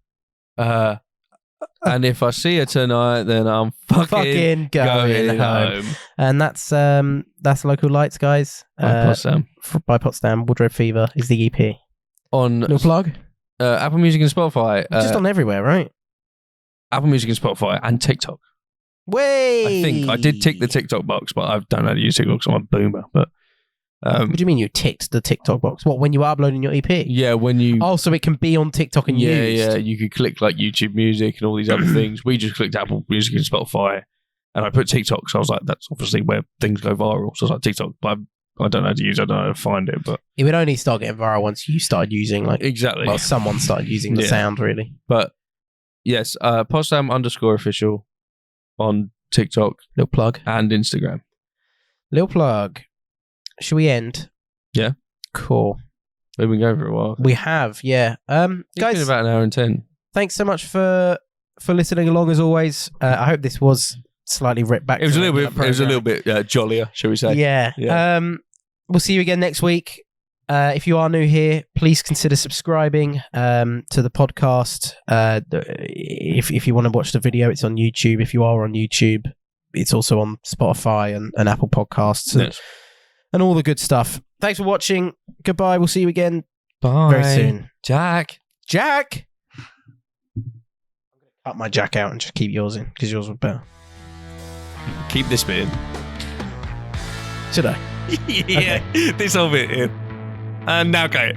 S2: And if I see her tonight, then I'm fucking going home.
S1: And that's Local Lights, guys.
S2: By Potsdam.
S1: By Potsdam. Wardrobe Fever is the EP.
S2: On
S1: no plug.
S2: Apple Music and Spotify.
S1: Just on everywhere, right?
S2: Apple Music and Spotify and TikTok.
S1: Way.
S2: I think I did tick the TikTok box, but I don't know how to use TikTok because I'm a boomer. But
S1: what do you mean you ticked the TikTok box? What, when you were uploading your EP?
S2: Yeah, when you...
S1: Oh, so it can be on TikTok and used?
S2: Yeah, you could click like YouTube Music and all these other things. We just clicked Apple Music and Spotify, and I put TikTok, so I was like, that's obviously where things go viral. So I was like, TikTok, but I don't know how to use it, I don't know how to find it. But
S1: it would only start getting viral once you started using
S2: exactly.
S1: Well, someone started using the sound, really.
S2: But yes, Potsdam_official on TikTok,
S1: little plug,
S2: and Instagram.
S1: Little plug. Should we end?
S2: Yeah.
S1: Cool.
S2: We've been going for a while.
S1: We have, yeah. Guys,
S2: it's been about an hour and 10.
S1: Thanks so much for listening along as always. I hope this was slightly ripped back.
S2: It was a little bit jollier, shall we say?
S1: Yeah. We'll see you again next week. If you are new here, please consider subscribing to the podcast. If you want to watch the video, it's on YouTube. If you are on YouTube, it's also on Spotify and Apple Podcasts and all the good stuff. Thanks for watching. Goodbye. We'll see you again very soon.
S2: Jack.
S1: I'm going to cut my Jack out and just keep yours in because yours was better.
S2: Keep this bit in.
S1: Should I?
S2: Yeah, this whole bit here. And now go.